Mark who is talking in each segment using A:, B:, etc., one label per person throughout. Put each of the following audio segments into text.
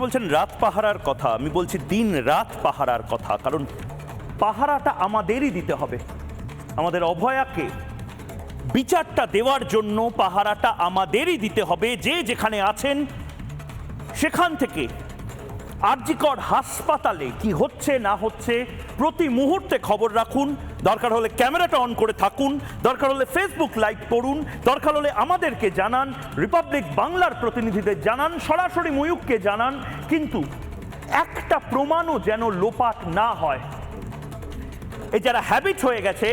A: আপনারা বলছেন রাত পাহারার কথা, আমি বলছি দিন রাত পাহারার কথা। কারণ পাহারাটা আমাদেরই দিতে হবে, আমাদের অভয়াকে বিচারটা দেওয়ার জন্য পাহারাটা আমাদেরই দিতে হবে। যে যেখানে আছেন সেখান থেকে আরজিকর হাসপাতালে কি হচ্ছে না হচ্ছে প্রতি মুহূর্তে খবর রাখুন। দরকার হলে ক্যামেরাটা অন করে থাকুন, দরকার হলে ফেসবুক লাইভ করুন, দরকার হলে আমাদেরকে জানান, রিপাবলিক বাংলার প্রতিনিধিদের জানান, সরাসরি ময়ূককে জানান, কিন্তু একটা প্রমাণও যেন লোপাট না হয়। এই যারা হ্যাবিট হয়ে গেছে,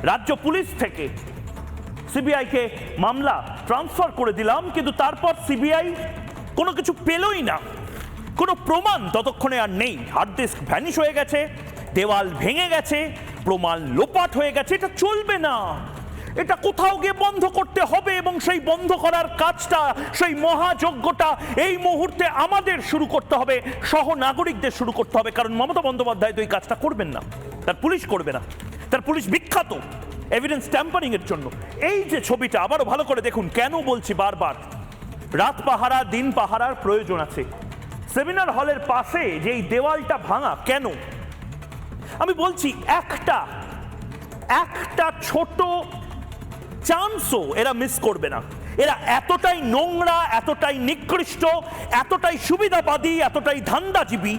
A: রাজ্য পুলিশ থেকে সিবিআইকে মামলা ট্রান্সফার করে দিলাম, কিন্তু তারপর সিবিআই কোনো কিছু পেলই না, কোনো প্রমাণ ততক্ষণে আর নেই। হার্ড ডিস্ক ভ্যানিশ হয়ে গেছে, দেওয়াল ভেঙে গেছে, প্রমাণ লোপাট হয়ে গেছে। এটা চলবে না, এটা কোথাও গিয়ে বন্ধ করতে হবে। এবং সেই বন্ধ করার কাজটা, সেই মহাযজ্ঞটা এই মুহূর্তে আমাদের শুরু করতে হবে, সহ নাগরিকদের শুরু করতে হবে। কারণ মমতা বন্দ্যোপাধ্যায় তো এই কাজটা করবেন না, তার পুলিশ করবে না। তার পুলিশ বিখ্যাত এভিডেন্স ট্যাম্পারিং এর জন্য। এই যে ছবিটা আবারও ভালো করে দেখুন, কেন বলছি বারবার রাত পাহারা দিন পাহারার প্রয়োজন আছে। সেমিনার হলের পাশে যে এই দেওয়ালটা ভাঙা, কেন আমি বলছি, একটা ছোট চান্সও এরা মিস করবে না। এরা এতটাই নোংরা, এতটাই নিকৃষ্ট, এতটাই সুবিধাবাদী, এতটাই ধান্দাজীবী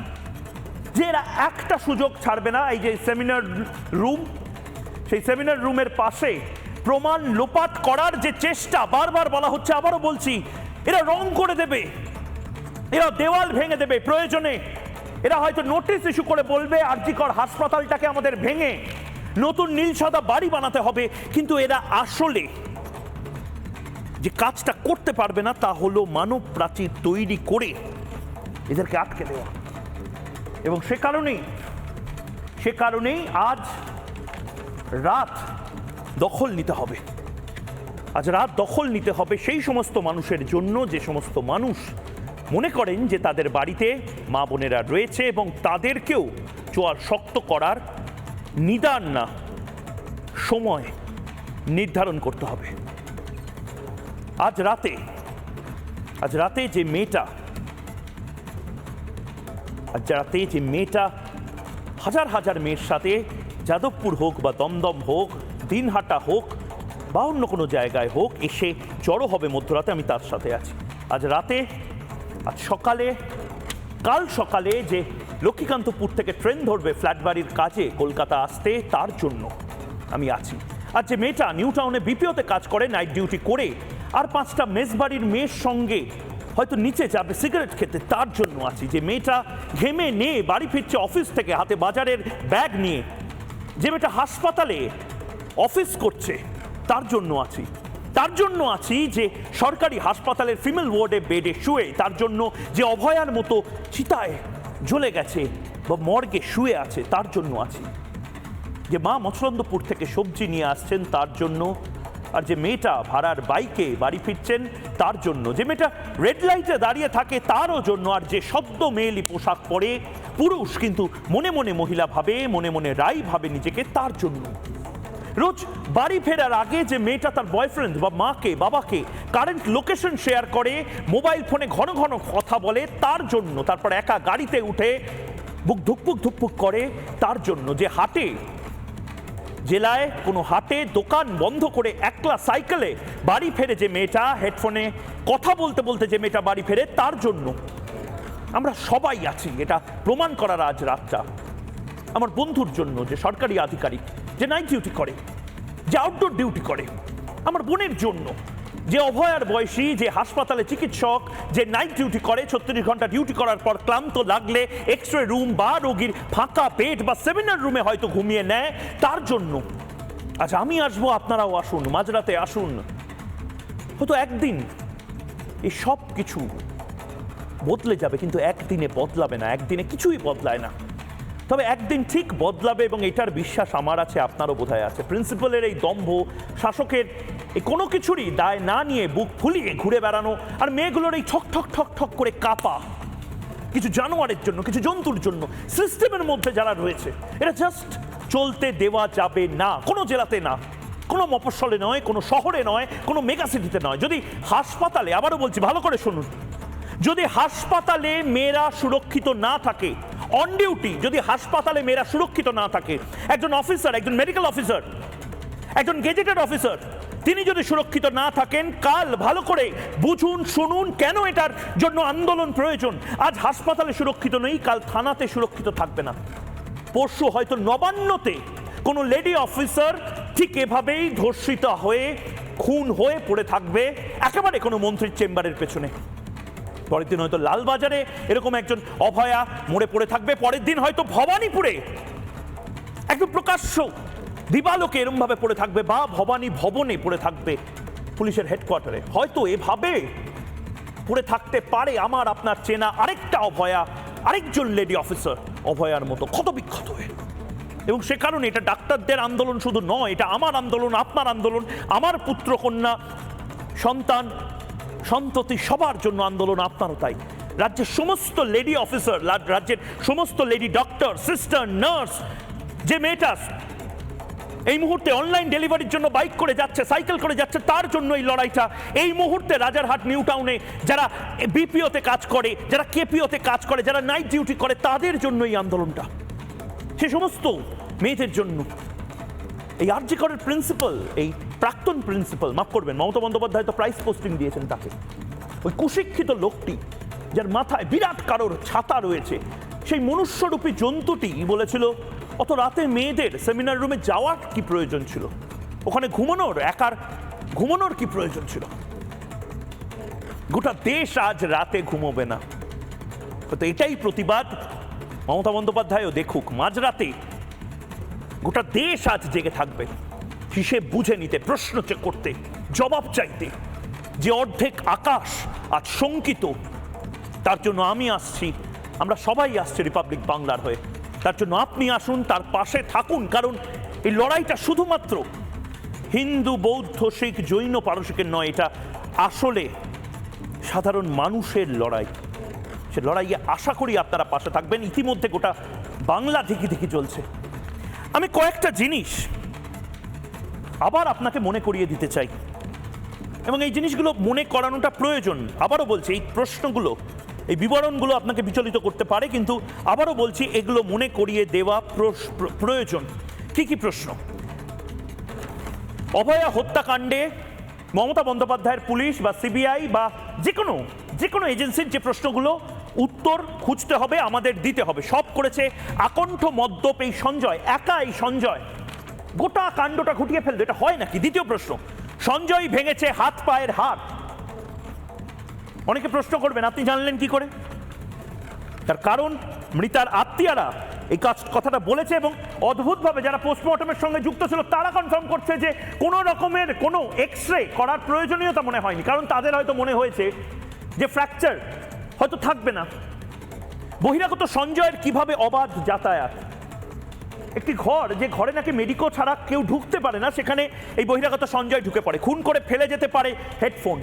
A: যে এরা একটা সুযোগ ছাড়বে না। এই যে সেমিনার রুম, সেই সেমিনার রুমের পাশে প্রমাণ লোপাট করার যে চেষ্টা, বারবার বলা হচ্ছে, আবারও বলছি, এরা রং করে দেবে, এরা দেওয়াল ভেঙে দেবে। প্রয়োজনে এরা হয়তো নোটিশ ইস্যু করে বলবে আরজিকর হাসপাতালটাকে আমাদের ভেঙে নতুন নীল সাদা বাড়ি বানাতে হবে। কিন্তু এরা আসলে যে কাজটা করতে পারবে না তা হলো মানব প্রাচীর তৈরি করে এদেরকে আটকে দেওয়া। এবং সে কারণেই আজ রাত দখল নিতে হবে। আজ রাত দখল নিতে হবে সেই সমস্ত মানুষের জন্য, যে সমস্ত মানুষ মনে করেন যে তাদের বাড়িতে মা বোনেরা রয়েছে এবং তাদেরকেও চোয়াল শক্ত করার নিদান না, সময় নির্ধারণ করতে হবে। আজ রাতে যে মেয়েটা হাজার হাজার মেয়ের সাথে, যাদবপুর হোক বা দমদম হোক, দিনহাটা হোক বা অন্য কোনো জায়গায় হোক, এসে জড়ো হবে মধ্যরাতে, আমি তার সাথে আছি। কাল সকালে যে লক্ষ্মীকান্তপুর থেকে ট্রেন ধরবে ফ্ল্যাট বাড়ির কাজে কলকাতা আসতে, তার জন্য আমি আছি। আর যে মেয়েটা নিউ টাউনে বিপিওতে কাজ করে, নাইট ডিউটি করে, আর 5টা মেসবাড়ির মেয়ের সঙ্গে হয়তো নিচে যাবে সিগারেট খেতে, তার জন্য আছি। যে মেয়েটা ঘেমে নিয়ে বাড়ি ফিরছে অফিস থেকে হাতে বাজারের ব্যাগ নিয়ে, যে মেয়েটা হাসপাতালে অফিস করছে, তার জন্য আছি। তার জন্য আছি যে সরকারি হাসপাতালের ফিমেল ওয়ার্ডে বেডে শুয়ে, তার জন্য যে অভয়ার মতো চিতায় জ্বলে গেছে বা মর্গে শুয়ে আছে, তার জন্য আছি। যে মা মৎস্যন্দপুর থেকে সবজি নিয়ে আসছেন, তার জন্য। আর যে মেয়েটা ভাড়ার বাইকে বাড়ি ফিরছেন, তার জন্য। যে মেয়েটা রেড লাইটে দাঁড়িয়ে থাকে, তারও জন্য। আর যে সদ্য মেয়েলি পোশাক পরে পুরুষ কিন্তু মনে মনে মহিলা ভাবে, মনে মনে রাই ভাবে নিজেকে, তার জন্য। রোজ বাড়ি ফেরার আগে যে মেয়েটা তার বয়ফ্রেন্ড বা মাকে বাবাকে কারেন্ট লোকেশন শেয়ার করে, মোবাইল ফোনে ঘন ঘন কথা বলে, তার জন্য। তারপর একা গাড়িতে উঠে বুক ধুকপুক করে, তার জন্য। যে জেলায় কোনো হাটে দোকান বন্ধ করে একলা সাইকেলে বাড়ি ফেরে যে মেয়েটা, হেডফোনে কথা বলতে বলতে যে মেয়েটা বাড়ি ফেরে, তার জন্য। আমরা সবাই আছি, এটা প্রমাণ করার আজ রাতটা। আমার বন্ধুর জন্য, যে সরকারি আধিকারিক, যে নাইট ডিউটি করে, যে আউটডোর ডিউটি করে। আমার বোনের জন্য, যে অভয়ার বয়সী, যে হাসপাতালে চিকিৎসক, যে নাইট ডিউটি করে, 36 ঘন্টা ডিউটি করার পর ক্লান্ত লাগলে এক্স রে রুম বা রোগীর ফাঁকা বেড বা সেমিনার রুমে হয়তো ঘুমিয়ে নেয়, তার জন্য। আচ্ছা, আমি আসবো, আপনারাও আসুন, মাঝরাতে আসুন। হয়তো একদিন এই সব কিছু বদলে যাবে, কিন্তু একদিনে বদলাবে না, একদিনে কিছুই বদলায় না। তবে একদিন ঠিক বদলাবে, এবং এটার বিশ্বাস আমার আছে, আপনারও বোধহয় আছে। প্রিন্সিপালের এই দম্ভ, শাসকের এই কোনো কিছুরই দায় না নিয়ে বুক ফুলিয়ে ঘুরে বেড়ানো, আর মেয়েগুলোর এই ঠক ঠক ঠক ঠক করে কাঁপা, কিছু জানোয়ারের জন্য, কিছু জন্তুর জন্য, সিস্টেমের মধ্যে যারা রয়েছে, এটা জাস্ট চলতে দেওয়া যাবে না। কোনো জেলাতে না, কোনো মফস্বলে নয়, কোনো শহরে নয়, কোনো মেগা সিটিতে নয়। যদি হাসপাতালে, আবারও বলছি, ভালো করে শুনুন, যদি হাসপাতালে মেয়েরা সুরক্ষিত না থাকে, অন ডিউটি যদি হাসপাতালে মেয়েরা সুরক্ষিত না থাকে, একজন অফিসার, একজন মেডিকেল অফিসার, একজন গেজেটেড অফিসার, তিনি যদি সুরক্ষিত না থাকেন, কাল ভালো করে বুঝুন, শুনুন কেন এটার জন্য আন্দোলন প্রয়োজন। আজ হাসপাতালে সুরক্ষিত নেই, কাল থানাতে সুরক্ষিত থাকবে না। পরশু হয়তো নবান্নতে কোনো লেডি অফিসার ঠিক এভাবেই ধর্ষিত হয়ে খুন হয়ে পড়ে থাকবে একেবারে কোনো মন্ত্রীর চেম্বারের পেছনে। পরের দিন হয়তো লালবাজারে এরকম একজন অভয়া মরে পড়ে থাকবে। পরের দিন হয়তো ভবানীপুরে একদম প্রকাশ্য দিবালোকে এরম ভাবে পড়ে থাকবে, বা ভবানী ভবনে পড়ে থাকবে পুলিশের হেডকোয়ার্টারে। হয়তো এভাবে পড়ে থাকতে পারে আমার আপনার চেনা আরেকটা অভয়া, আরেকজন লেডি অফিসার অভয়ার মতো ক্ষত বিক্ষত হয়ে। এবং সে কারণে এটা ডাক্তারদের আন্দোলন শুধু নয়, এটা আমার আন্দোলন, আপনার আন্দোলন, আমার পুত্র কন্যা সন্তান সন্ততি সবার জন্য আন্দোলন, আপনারও তাই। রাজ্যের সমস্ত লেডি অফিসার, রাজ্যের সমস্ত লেডি ডক্টর, সিস্টার, নার্স, যে মেয়েটা এই মুহূর্তে অনলাইন ডেলিভারির জন্য বাইক করে যাচ্ছে, সাইকেল করে যাচ্ছে, তার জন্য এই লড়াইটা। এই মুহূর্তে রাজারহাট নিউ টাউনে যারা বিপিওতে কাজ করে, যারা কেপিওতে কাজ করে, যারা নাইট ডিউটি করে, তাদের জন্য এই আন্দোলনটা, সে সমস্ত মেয়েদের জন্য। এই আরজি করের প্রিন্সিপাল, এই প্রাক্তন প্রিন্সিপাল, মাফ করবেন, মমতা বন্দ্যোপাধ্যায় তো প্রাইজ পোস্টিং দিয়েছেন তাকে, ওই কুশিক্ষিত লোকটি যার মাথায় বিরাট কারোর ছাতা রয়েছে, সেই মনুষ্যরূপী জন্তুটি বলেছিল অত রাতে মেয়েদের সেমিনার রুমে যাওয়ার কি প্রয়োজন ছিল, ওখানে ঘুমানোর, একার ঘুমানোর কি প্রয়োজন ছিল। গোটা দেশ আজ রাতে ঘুমোবে না, তো এটাই প্রতিবাদ। মমতা বন্দ্যোপাধ্যায়ও দেখুক, মাঝরাতে গোটা দেশ আজ জেগে থাকবে হিসেব বুঝে নিতে, প্রশ্ন চেক করতে, জবাব চাইতে। যে অর্ধেক আকাশ আজ শঙ্কিত, তার জন্য আমি আসছি, আমরা সবাই আসছি রিপাবলিক বাংলার হয়ে। তার জন্য আপনি আসুন, তার পাশে থাকুন, কারণ এই লড়াইটা শুধুমাত্র হিন্দু, বৌদ্ধ, শিখ, জৈন, পারসিকের নয়, এটা আসলে সাধারণ মানুষের লড়াই। সে লড়াইয়ে আশা করি আপনারা পাশে থাকবেন। ইতিমধ্যে গোটা বাংলা ধিকি ধিকি চলছে। আমি কয়েকটা জিনিস আবার আপনাকে মনে করিয়ে দিতে চাই, এবং এই জিনিসগুলো মনে করানোটা প্রয়োজন। আবারও বলছি, এই প্রশ্নগুলো, এই বিবরণগুলো আপনাকে বিচলিত করতে পারে, কিন্তু আবারও বলছি এগুলো মনে করিয়ে দেওয়া প্রয়োজন। কি কি প্রশ্ন? অভয়া হত্যাকাণ্ডে মমতা বন্দ্যোপাধ্যায়ের পুলিশ বা সিবিআই বা যে কোনো এজেন্সির যে প্রশ্নগুলো উত্তর খুঁজতে হবে, আমাদের দিতে হবে, সব করেছে আকণ্ঠ মদ্যপ এই সঞ্জয়। একা এই সঞ্জয় গোটা কাণ্ডটা ঘটিয়ে ফেলবে, এটা হয় নাকি? দ্বিতীয় প্রশ্ন, সঞ্জয় ভেঙেছে হাত পায়ের হাড়। অনেকে প্রশ্ন করবেন আপনি জানলেন কি করে? তার কারণ মৃতার আত্মীয়রা এই কথাটা বলেছে, এবং অদ্ভুতভাবে যারা পোস্টমর্টমের সঙ্গে যুক্ত ছিল তারা কনফার্ম করছে যে কোনো রকমের কোনো এক্সরে করার প্রয়োজনীয়তা মনে হয়নি, কারণ তাদের হয়তো মনে হয়েছে যে ফ্র্যাকচার হয়তো থাকবে না। বহিরাগত সঞ্জয়ের কিভাবে অবাধ যাতায়াত? একটি ঘর, যে ঘরে নাকি মেডিকো ছাড়া কেউ ঢুকতে পারে না, সেখানে এই বহিরাগত সঞ্জয় ঢুকে পড়ে, খুন করে ফেলে যেতে পারে হেডফোন।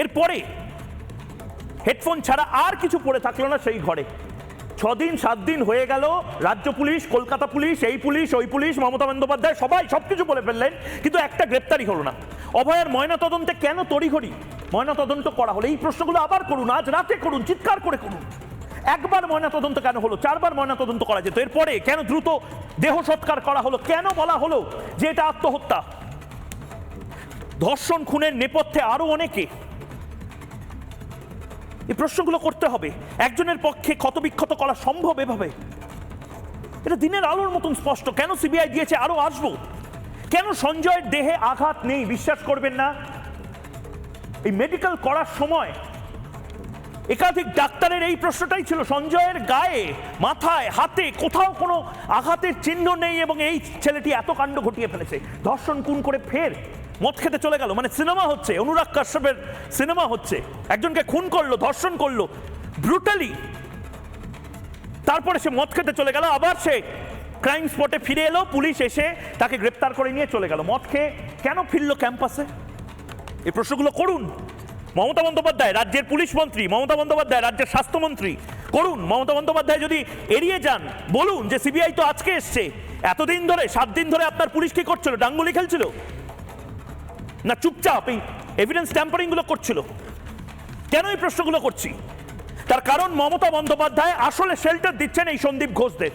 A: এরপরে হেডফোন ছাড়া আর কিছু পড়ে থাকলো না সেই ঘরে। 6 দিন 7 দিন হয়ে গেল, রাজ্য পুলিশ, কলকাতা পুলিশ, এই পুলিশ, ওই পুলিশ, মমতা বন্দ্যোপাধ্যায় সবাই সবকিছু বলে ফেললেন, কিন্তু একটা গ্রেপ্তারি হলো না। অভয়ার ময়নাতদন্তে কেন তড়িঘড়ি ময়নাতদন্ত করা হলো? এই প্রশ্নগুলো আবার করুন, আজ রাতে করুন, চিৎকার করে করুন। একবার ময়নাতদন্ত কেন হলো? 4বার ময়নাতদন্ত করা যেত। এরপরে কেন দ্রুত দেহ সৎকার করা হলো? কেন বলা হলো যে এটা আত্মহত্যা? ধর্ষণ খুনের নেপথ্যে আরো অনেকে, এই প্রশ্নগুলো করতে হবে। একজনের পক্ষে ক্ষতবিক্ষত করা সম্ভব এভাবে? এটা দিনের আলোর মতন স্পষ্ট। কেন সিবিআই দিয়েছে আরো আসবো? কেন সঞ্জয়ের দেহে আঘাত নেই? বিশ্বাস করবেন না, এই মেডিকেল করার সময় একাধিক ডাক্তারের এই প্রশ্নটাই ছিল, সঞ্জয়ের গায়ে, মাথায়, হাতে কোথাও কোনো আঘাতের চিহ্ন নেই, এবং এই ছেলেটি এত কাণ্ড ঘটিয়ে ফেলেছে। ধর্ষণ খুন করে ফের মদ খেতে চলে গেল, মানে সিনেমা হচ্ছে, অনুরাগ কাশ্যপের সিনেমা হচ্ছে। একজনকে খুন করলো, ধর্ষণ করলো ব্রুটালি, তারপরে সে মদ খেতে চলে গেল, আবার সে ক্রাইম স্পটে ফিরে এলো, পুলিশ এসে তাকে গ্রেপ্তার করে নিয়ে চলে গেল। মদ খেয়ে কেন ফিরল ক্যাম্পাসে? এই প্রশ্নগুলো করুন। মমতা বন্দ্যোপাধ্যায় রাজ্যের পুলিশ মন্ত্রী, মমতা বন্দ্যোপাধ্যায় রাজ্যের স্বাস্থ্যমন্ত্রী, করুন। মমতা বন্দ্যোপাধ্যায় যদি এড়িয়ে যান, বলুন যে সিবিআই তো আজকে এসছে, এতদিন ধরে 7 দিন ধরে আপনার পুলিশ কি করছিল? ডাঙ্গুলি খেলছিল না চুপচাপ এই এভিডেন্স ট্যাম্পারিং গুলো করছিল? কেন এই প্রশ্নগুলো করছি? তার কারণ মমতা বন্দ্যোপাধ্যায় আসলে শেল্টার দিচ্ছেন এই সন্দীপ ঘোষদের।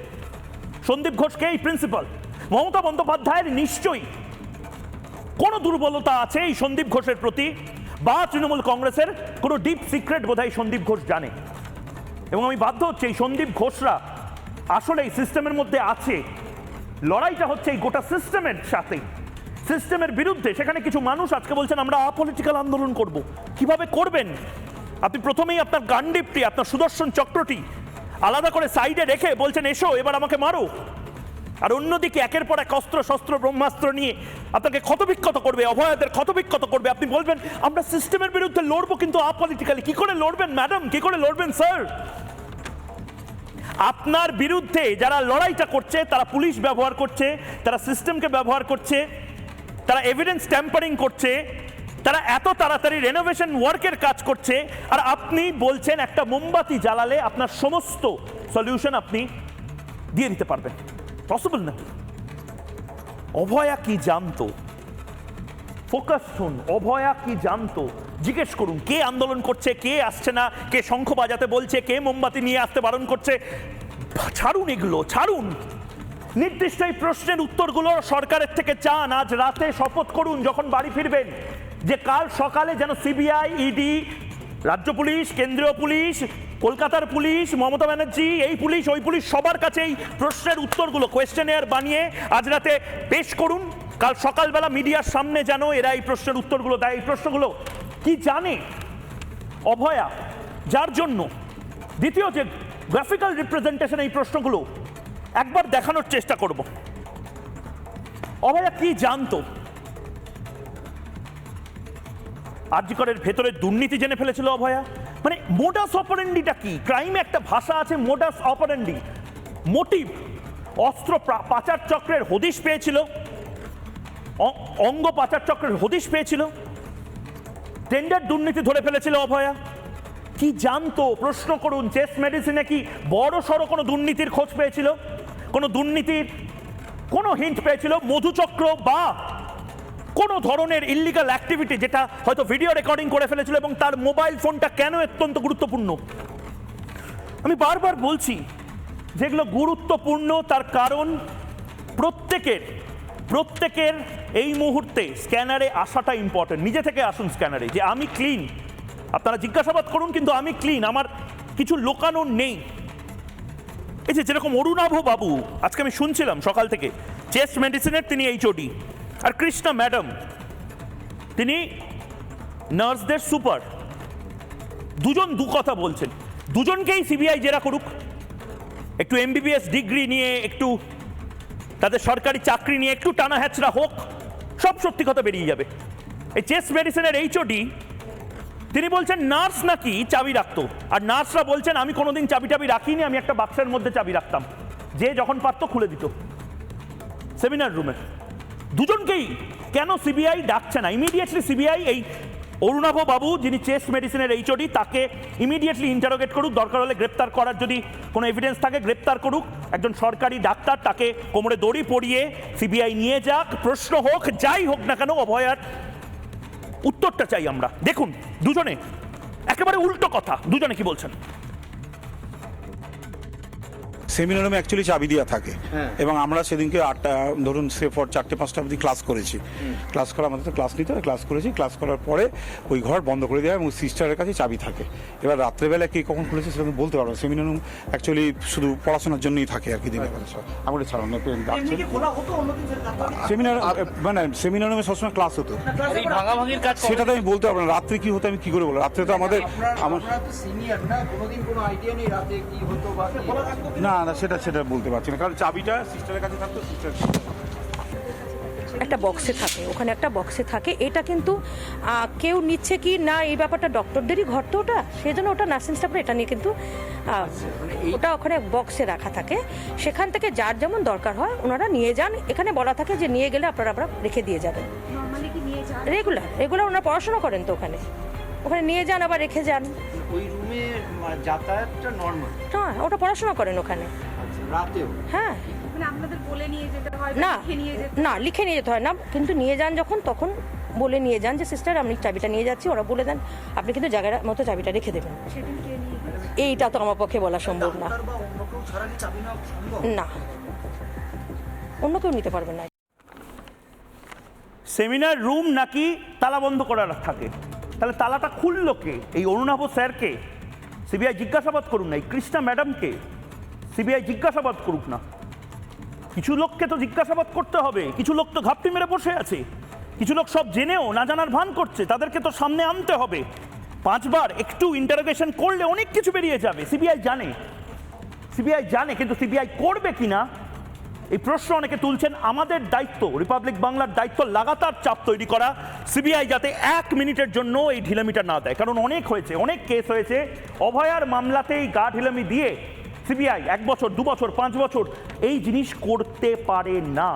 A: সন্দীপ ঘোষকে এই প্রিন্সিপাল, মমতা বন্দ্যোপাধ্যায়ের নিশ্চয়ই কোনো দুর্বলতা আছে এই সন্দীপ ঘোষের প্রতি, বা তৃণমূল কংগ্রেসের কোনো ডিপ সিক্রেট বোধহয় সন্দীপ ঘোষ জানে। এবং আমি বাধ্য হচ্ছে এই সন্দীপ ঘোষরা আসলে এই সিস্টেমের মধ্যে আছে। লড়াইটা হচ্ছে এই গোটা সিস্টেমের সাথে, সিস্টেমের বিরুদ্ধে। সেখানে কিছু মানুষ আজকে বলছেন আমরা আপলিটিক্যাল আন্দোলন করব। কিভাবে করবেন? আপনি প্রথমেই আপনার গান্ডিপটি, আপনার সুদর্শন চক্রটি আলাদা করে সাইডে রেখে বলছেন এসো এবার আমাকে মারো, আর অন্যদিকে একের পর এক অস্ত্র শস্ত্র ব্রহ্মাস্ত্র নিয়ে আপনাকে ক্ষতবিক্ষত করবে, অভয়াদের ক্ষতবিক্ষত করবে। আপনি বলবেন আমরা সিস্টেমের বিরুদ্ধে লড়বো কিন্তু আপলিটিক্যালি। কি করে লড়বেন ম্যাডাম, কি করে লড়বেন স্যার? আপনার বিরুদ্ধে যারা লড়াইটা করছে তারা পুলিশ ব্যবহার করছে, তারা সিস্টেমকে ব্যবহার করছে, তারা এভিডেন্স ট্যাম্পারিং করছে, তারা এত তাড়াতাড়ি রেনোভেশন ওয়ার্কের কাজ করছে, আর আপনি বলছেন একটা মোমবাতি জ্বালালে আপনার সমস্ত সলিউশন আপনি দিয়ে দিতে পারবেন। পসিবল নাকি? অভয়া কি জানতো? ফোকাস শুন, অভয়া কি জানতো? জিজ্ঞেস করুন কে আন্দোলন করছে, কে আসছে না, কে শঙ্খ বাজাতে বলছে, কে মোমবাতি নিয়ে আসতে বারণ করছে। ছাড়ুন এগুলো, ছাড়ুন। নির্দিষ্ট এই প্রশ্নের উত্তরগুলো সরকারের থেকে চান। আজ রাতে শপথ করুন যখন বাড়ি ফিরবেন যে কাল সকালে যেন সিবিআই, ইডি, রাজ্য পুলিশ, কেন্দ্রীয় পুলিশ, কলকাতার পুলিশ, মমতা ব্যানার্জি, এই পুলিশ ওই পুলিশ সবার কাছে এই প্রশ্নের উত্তরগুলো কোয়েশ্চেনিয়ার বানিয়ে আজ রাতে পেশ করুন। কাল সকালবেলা মিডিয়ার সামনে যেন এরা এই প্রশ্নের উত্তরগুলো দেয়। এই প্রশ্নগুলো কি জানে অভয়া, যার জন্য দ্বিতীয় যে গ্রাফিক্যাল রিপ্রেজেন্টেশন, এই প্রশ্নগুলো একবার দেখানোর চেষ্টা করব। অভয়া কি জানতো? আরজিকরের ভেতরে দুর্নীতি জেনে ফেলেছিল অভয়া। মানে মোডাস অপারেন্ডিটা কি? ক্রাইমে একটা ভাষা আছে মোডাস অপারেন্ডি, মোটিভ। অস্ত্র পাচার চক্রের হদিশ পেয়েছিল, অঙ্গ পাচার চক্রের হদিশ পেয়েছিল, টেন্ডার দুর্নীতি ধরে ফেলেছিল অভয়া। কি জানতো? প্রশ্ন করুন। চেস্ট মেডিসিনে কি বড় সড়ো কোনো দুর্নীতির খোঁজ পেয়েছিল? কোনো দুর্নীতির কোনো হিন্ট পেয়েছিল? মধুচক্র বা কোনো ধরনের ইল্লিগাল অ্যাক্টিভিটি যেটা হয়তো ভিডিও রেকর্ডিং করে ফেলেছিল, এবং তার মোবাইল ফোনটা কেন অত্যন্ত গুরুত্বপূর্ণ? আমি বারবার বলছি যেগুলো গুরুত্বপূর্ণ তার কারণ প্রত্যেকের এই মুহূর্তে স্ক্যানারে আসাটা ইম্পর্টেন্ট। নিজে থেকে আসুন স্ক্যানারে যে আমি ক্লিন। আপনারা জিজ্ঞাসাবাদ করুন কিন্তু আমি ক্লিন, আমার কিছু লোকানোর নেই। এই যে যেরকম অরুণাভ বাবু, আজকে আমি শুনছিলাম সকাল থেকে, চেস্ট মেডিসিনের তিনি এইচওডি, আর কৃষ্ণা ম্যাডাম তিনি নার্সদের সুপার। দুজন দু কথা বলছেন। দুজনকেই সিবিআই জেরা করুক, একটু এমবিবিএস ডিগ্রি নিয়ে, একটু তাদের সরকারি চাকরি নিয়ে একটু টানা হ্যাচড়া হোক, সব সত্যি কথা বেরিয়ে যাবে। এই চেস্ট মেডিসিনের এইচওডি তিনি বলছেন নার্স নাকি চাবি রাখতো, আর নার্সরা বলছেন আমি কোনোদিন চাবি টাবি রাখিনি, আমি একটা বাক্সের মধ্যে চাবি রাখতাম, যে যখন পারতো খুলে দিত সেমিনার রুমে। দুজনকেই কেন সিবিআই ডাকছে না? ইমিডিয়েটলি সিবিআই এই অরুণাভ বাবু যিনি চেস্ট মেডিসিনের এইচওডি তাকে ইমিডিয়েটলি ইন্টারোগেট করুক, দরকার হলে গ্রেপ্তার করার যদি কোনো এভিডেন্স থাকে গ্রেপ্তার করুক। একজন সরকারি ডাক্তার, তাকে কোমরে দড়ি পরিয়ে সিবিআই নিয়ে যাক, প্রশ্ন হোক, যাই হোক না কেন অভয়ার উত্তরটা চাই আমরা। দেখুন দুজনে একেবারে উল্টো কথা, দুজনে কি বলছেন।
B: সেমিনার রুমে অ্যাকচুয়ালি চাবি দেওয়া থাকে, এবং আমরা সেদিনকে 8টা ধরুন সে ফর 4টে-5টা অবধি ক্লাস করেছি। ক্লাস করা আমাদের তো ক্লাস নিতে হয়, ক্লাস করেছি। ক্লাস করার পরে ওই ঘর বন্ধ করে দেওয়া এবং সিস্টারের কাছে চাবি থাকে। এবার রাত্রেবেলা কে কখন খুলেছে সেটা তো বলতে পারবো না। সেমিনার রুম অ্যাকচুয়ালি শুধু পড়াশোনার জন্যই থাকে আর কি। দিনে আমাদের ছাড়ানো সেমিনার, মানে সেমিনার রুমে সবসময় ক্লাস হতো, সেটা তো আমি বলতে পারবো না। রাত্রে কি হতো আমি কি করে বলবো? রাত্রে তো আমাদের না না সেটা বলতে পারছি না, কারণ চাবিটা সিস্টারের কাছে থাকতো। সিস্টার
C: একটা বক্সে থাকে, ওখানে একটা বক্সে থাকে। এটা কিন্তু কেউ নিচ্ছে কি না এই ব্যাপারটা ডক্টরদেরই ঘর তো ওটা, সেই জন্য ওটা নার্সিং স্টাফরা এটা নিয়ে কিন্তু ওটা ওখানে বক্সে রাখা থাকে। সেখান থেকে যার যেমন দরকার হয় ওনারা নিয়ে যান। এখানে বলা থাকে যে নিয়ে গেলে আপনারা রেখে দিয়ে যাবেন। রেগুলার ওনারা পড়াশোনা করেন তো ওখানে নিয়ে যান, আবার রেখে যান।
D: ওই রুমে যাতায়াতটা নরমাল?
C: হ্যাঁ, ওটা পড়াশোনা করেন ওখানে।
D: রাতেও?
C: হ্যাঁ।
E: আপনাদের বলে নিয়ে যেতে হয়?
C: না, লিখে নিয়ে যেতে হয় না, কিন্তু নিয়ে যান যখন তখন বলে নিয়ে যান যে সিস্টার আমি চাবিটা নিয়ে যাচ্ছি, ওরা বলে দেন আপনি কিন্তু জায়গার মতো চাবিটা রেখে দেবেন। এইটা তো আমার পক্ষে বলা সম্ভব না, না অন্য কেউ নিতে পারবে না।
A: সেমিনার রুম নাকি তালা বন্ধ করা থাকে, তাহলে তালাটা খুললো কে? এই অরুণাভ স্যারকে সিবিআই জিজ্ঞাসাবাদ করুন না, এই কৃষ্ণা ম্যাডামকে সিবিআই জিজ্ঞাসাবাদ করুক না। কিছু লোককে তো জিজ্ঞাসাবাদ করতে হবে, কিছু লোক তো ঘাপটি মেরে বসে আছে, কিছু লোক সব জেনেও না জানার ভান করছে, তাদেরকে তো সামনে আনতে হবে। 5 বার একটু ইন্টারোগেশন করলে অনেক কিছু বেরিয়ে যাবে। সিবিআই জানে, কিন্তু সিবিআই করবে কিনা এই প্রশ্ন অনেকে তুলছেন। আমাদের দায়িত্ব, রিপাবলিক বাংলার দায়িত্ব লাগাতার চাপ তৈরি করা, সিবিআই যাতে 1 মিনিটের জন্য এই ঢিলামিটা না দেয়। কারণ অনেক হয়েছে, অনেক কেস হয়েছে, অভয়ার মামলাতেই গা ঢিলামি দিয়ে সিবিআই 1 বছর 2 বছর 5 বছর এই জিনিস করতে পারে না।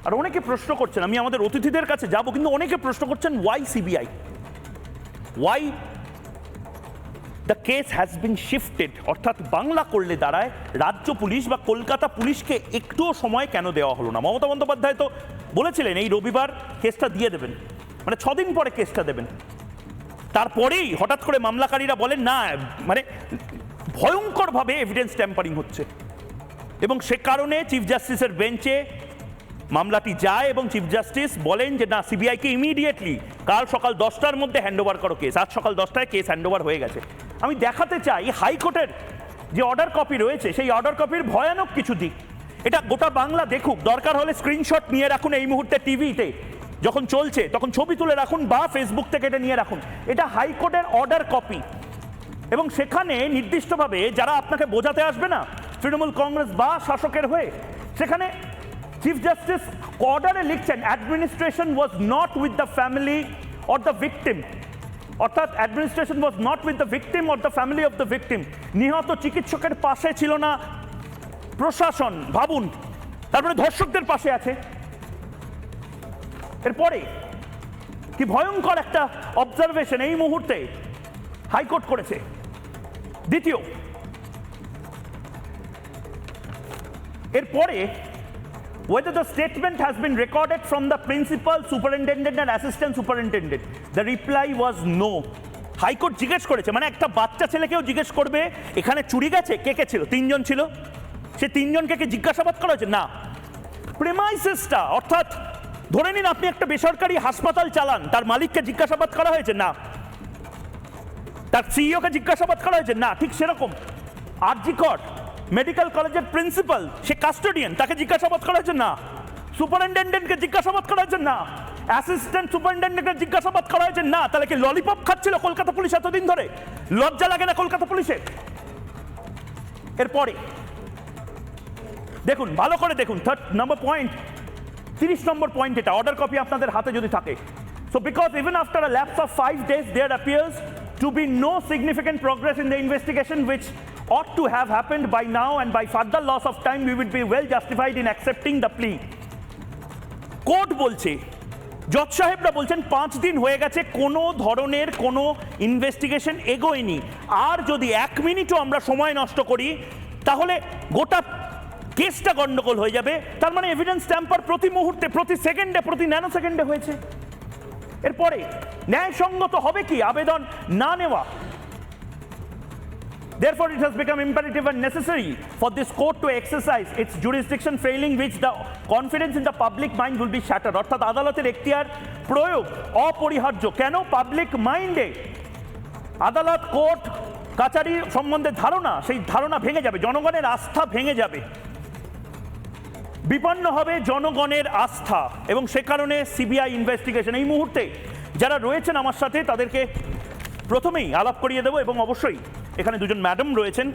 A: আর অনেকে প্রশ্ন করছেন, আমি আমাদের অতিথিদের কাছে যাব, কিন্তু অনেকে প্রশ্ন করছেন why CBI, why the case has been shifted, অর্থাৎ বাংলা করলে দাঁড়ায় রাজ্য পুলিশ বা কলকাতা পুলিশকে একটুও সময় কেন দেওয়া হলো না। মমতা বন্দ্যোপাধ্যায় তো বলেছিলেন এই রবিবার কেসটা দিয়ে দেবেন, মানে 6 দিন পরে কেসটা দেবেন। তারপরেই হঠাৎ করে মামলাকারীরা বলেন না, মানে ভয়ঙ্করভাবে এভিডেন্স ট্যাম্পারিং হচ্ছে, এবং সে কারণে চিফ জাস্টিসের বেঞ্চে মামলাটি যায় এবং চিফ জাস্টিস বলেন যে না, সিবিআইকে ইমিডিয়েটলি কাল সকাল 10টার মধ্যে হ্যান্ডওভার করো কেস। আজ সকাল 10টায় কেস হ্যান্ডওভার হয়ে গেছে। আমি দেখাতে চাই হাইকোর্টের যে অর্ডার কপি রয়েছে, সেই অর্ডার কপির ভয়ানক কিছু দিক। এটা গোটা বাংলা দেখুক, দরকার হলে স্ক্রিনশট নিয়ে রাখুন, এই মুহূর্তে টিভিতে যখন চলছে তখন ছবি তুলে রাখুন, বা ফেসবুক থেকে এটা নিয়ে রাখুন। এটা হাইকোর্টের অর্ডার কপি, এবং সেখানে নির্দিষ্টভাবে যারা আপনাকে বোঝাতে আসবে না তৃণমূল কংগ্রেস বা শাসকের হয়ে, সেখানে চিফ জাস্টিস অর্ডারে লিখছেন administration was not with the family or the victim, অর্থাৎ administration was not with the victim or the family of the victim. নিহত চিকিৎসকের পাশে ছিল না প্রশাসন, ভাবুন, তারপরে ধর্ষকদের পাশে আছে। এরপরে কি ভয়ঙ্কর একটা অবজারভেশন এই মুহূর্তে হাইকোর্ট করেছে। দ্বিতীয়, এরপরে whether the statement has been recorded from the principal, superintendent and assistant superintendent, the reply was no. High court জিজ্ঞেস করেছে, মানে একটা বাচ্চা ছেলেকেও জিজ্ঞেস করবে এখানে চুরি গেছে, কে কে ছিল? 3 জন ছিল, সে 3 জনকে কি জিজ্ঞাসাবাদ করা হয়েছে? না। প্রেমাইসেসটা, অর্থাৎ ধরে নিন আপনি একটা বেসরকারি হাসপাতাল চালান, তার মালিককে জিজ্ঞাসাবাদ করা হয়েছে? না। তার সিইওকে জিজ্ঞাসাবাদ করা হয়েছে? না। ঠিক সেরকম আরজি কর মেডিকেল কলেজের প্রিন্সিপাল, সে কাস্টোডিয়ান, তাকে জিজ্ঞাসাবাদ করা হয়েছে? না। সুপারিনটেন্ডেন্টকে জিজ্ঞাসাবাদ করা হয়েছে? না। অ্যাসিস্ট্যান্ট সুপারিনটেন্ডেন্টকে জিজ্ঞাসাবাদ করা হয়েছে? না। তাহলে কি ললিপপ খাচ্ছিল কলকাতা পুলিশ এতদিন ধরে? লজ্জা লাগে না কলকাতা পুলিশের? এরপরে দেখুন, ভালো করে দেখুন, 30 নম্বর পয়েন্ট, এটা অর্ডার কপি আপনাদের হাতে যদি থাকে। So because even after a lapse of 5 days there appears to be no significant progress in the investigation which ought to have happened by now, and by further loss of time we would be well justified in accepting the plea. Court বলছে, জজ সাহেবরা বলছেন 5 দিন হয়ে গেছে, কোনো ধরনের কোনো ইনভেস্টিগেশন এগোয়নি, আর যদি 1 মিনিটও আমরা সময় নষ্ট করি তাহলে গোটা কেসটা গন্ডগোল হয়ে যাবে। তার মানে এভিডেন্স ট্যাম্পার প্রতি মুহূর্তে, প্রতি সেকেন্ডে, প্রতি ন্যানো সেকেন্ডে হয়েছে। এরপরে ন্যায়সঙ্গত হবে কি আবেদন না নেওয়া? Therefore, it has become imperative and necessary for this court to exercise its jurisdiction, failing which the confidence in the public mind will be shattered. অর্থাৎ আদালতের এখতিয়ার প্রয়োগ অপরিহার্য। কেন? পাবলিক মাইন্ডে আদালত, কোর্ট কাচারি সম্বন্ধে ধারণা, সেই ধারণা ভেঙে যাবে, জনগণের আস্থা ভেঙে যাবে, বিপন্ন হবে জনগণের আস্থা। এবং সে কারণে সিবিআই ইনভেস্টিগেশন, এই মুহূর্তে যারা রয়েছেন আমার সাথে তাদেরকে প্রথমেই আলাপ করিয়ে দেবো, এবং অবশ্যই এখানে 2জন ম্যাডাম রয়েছেন,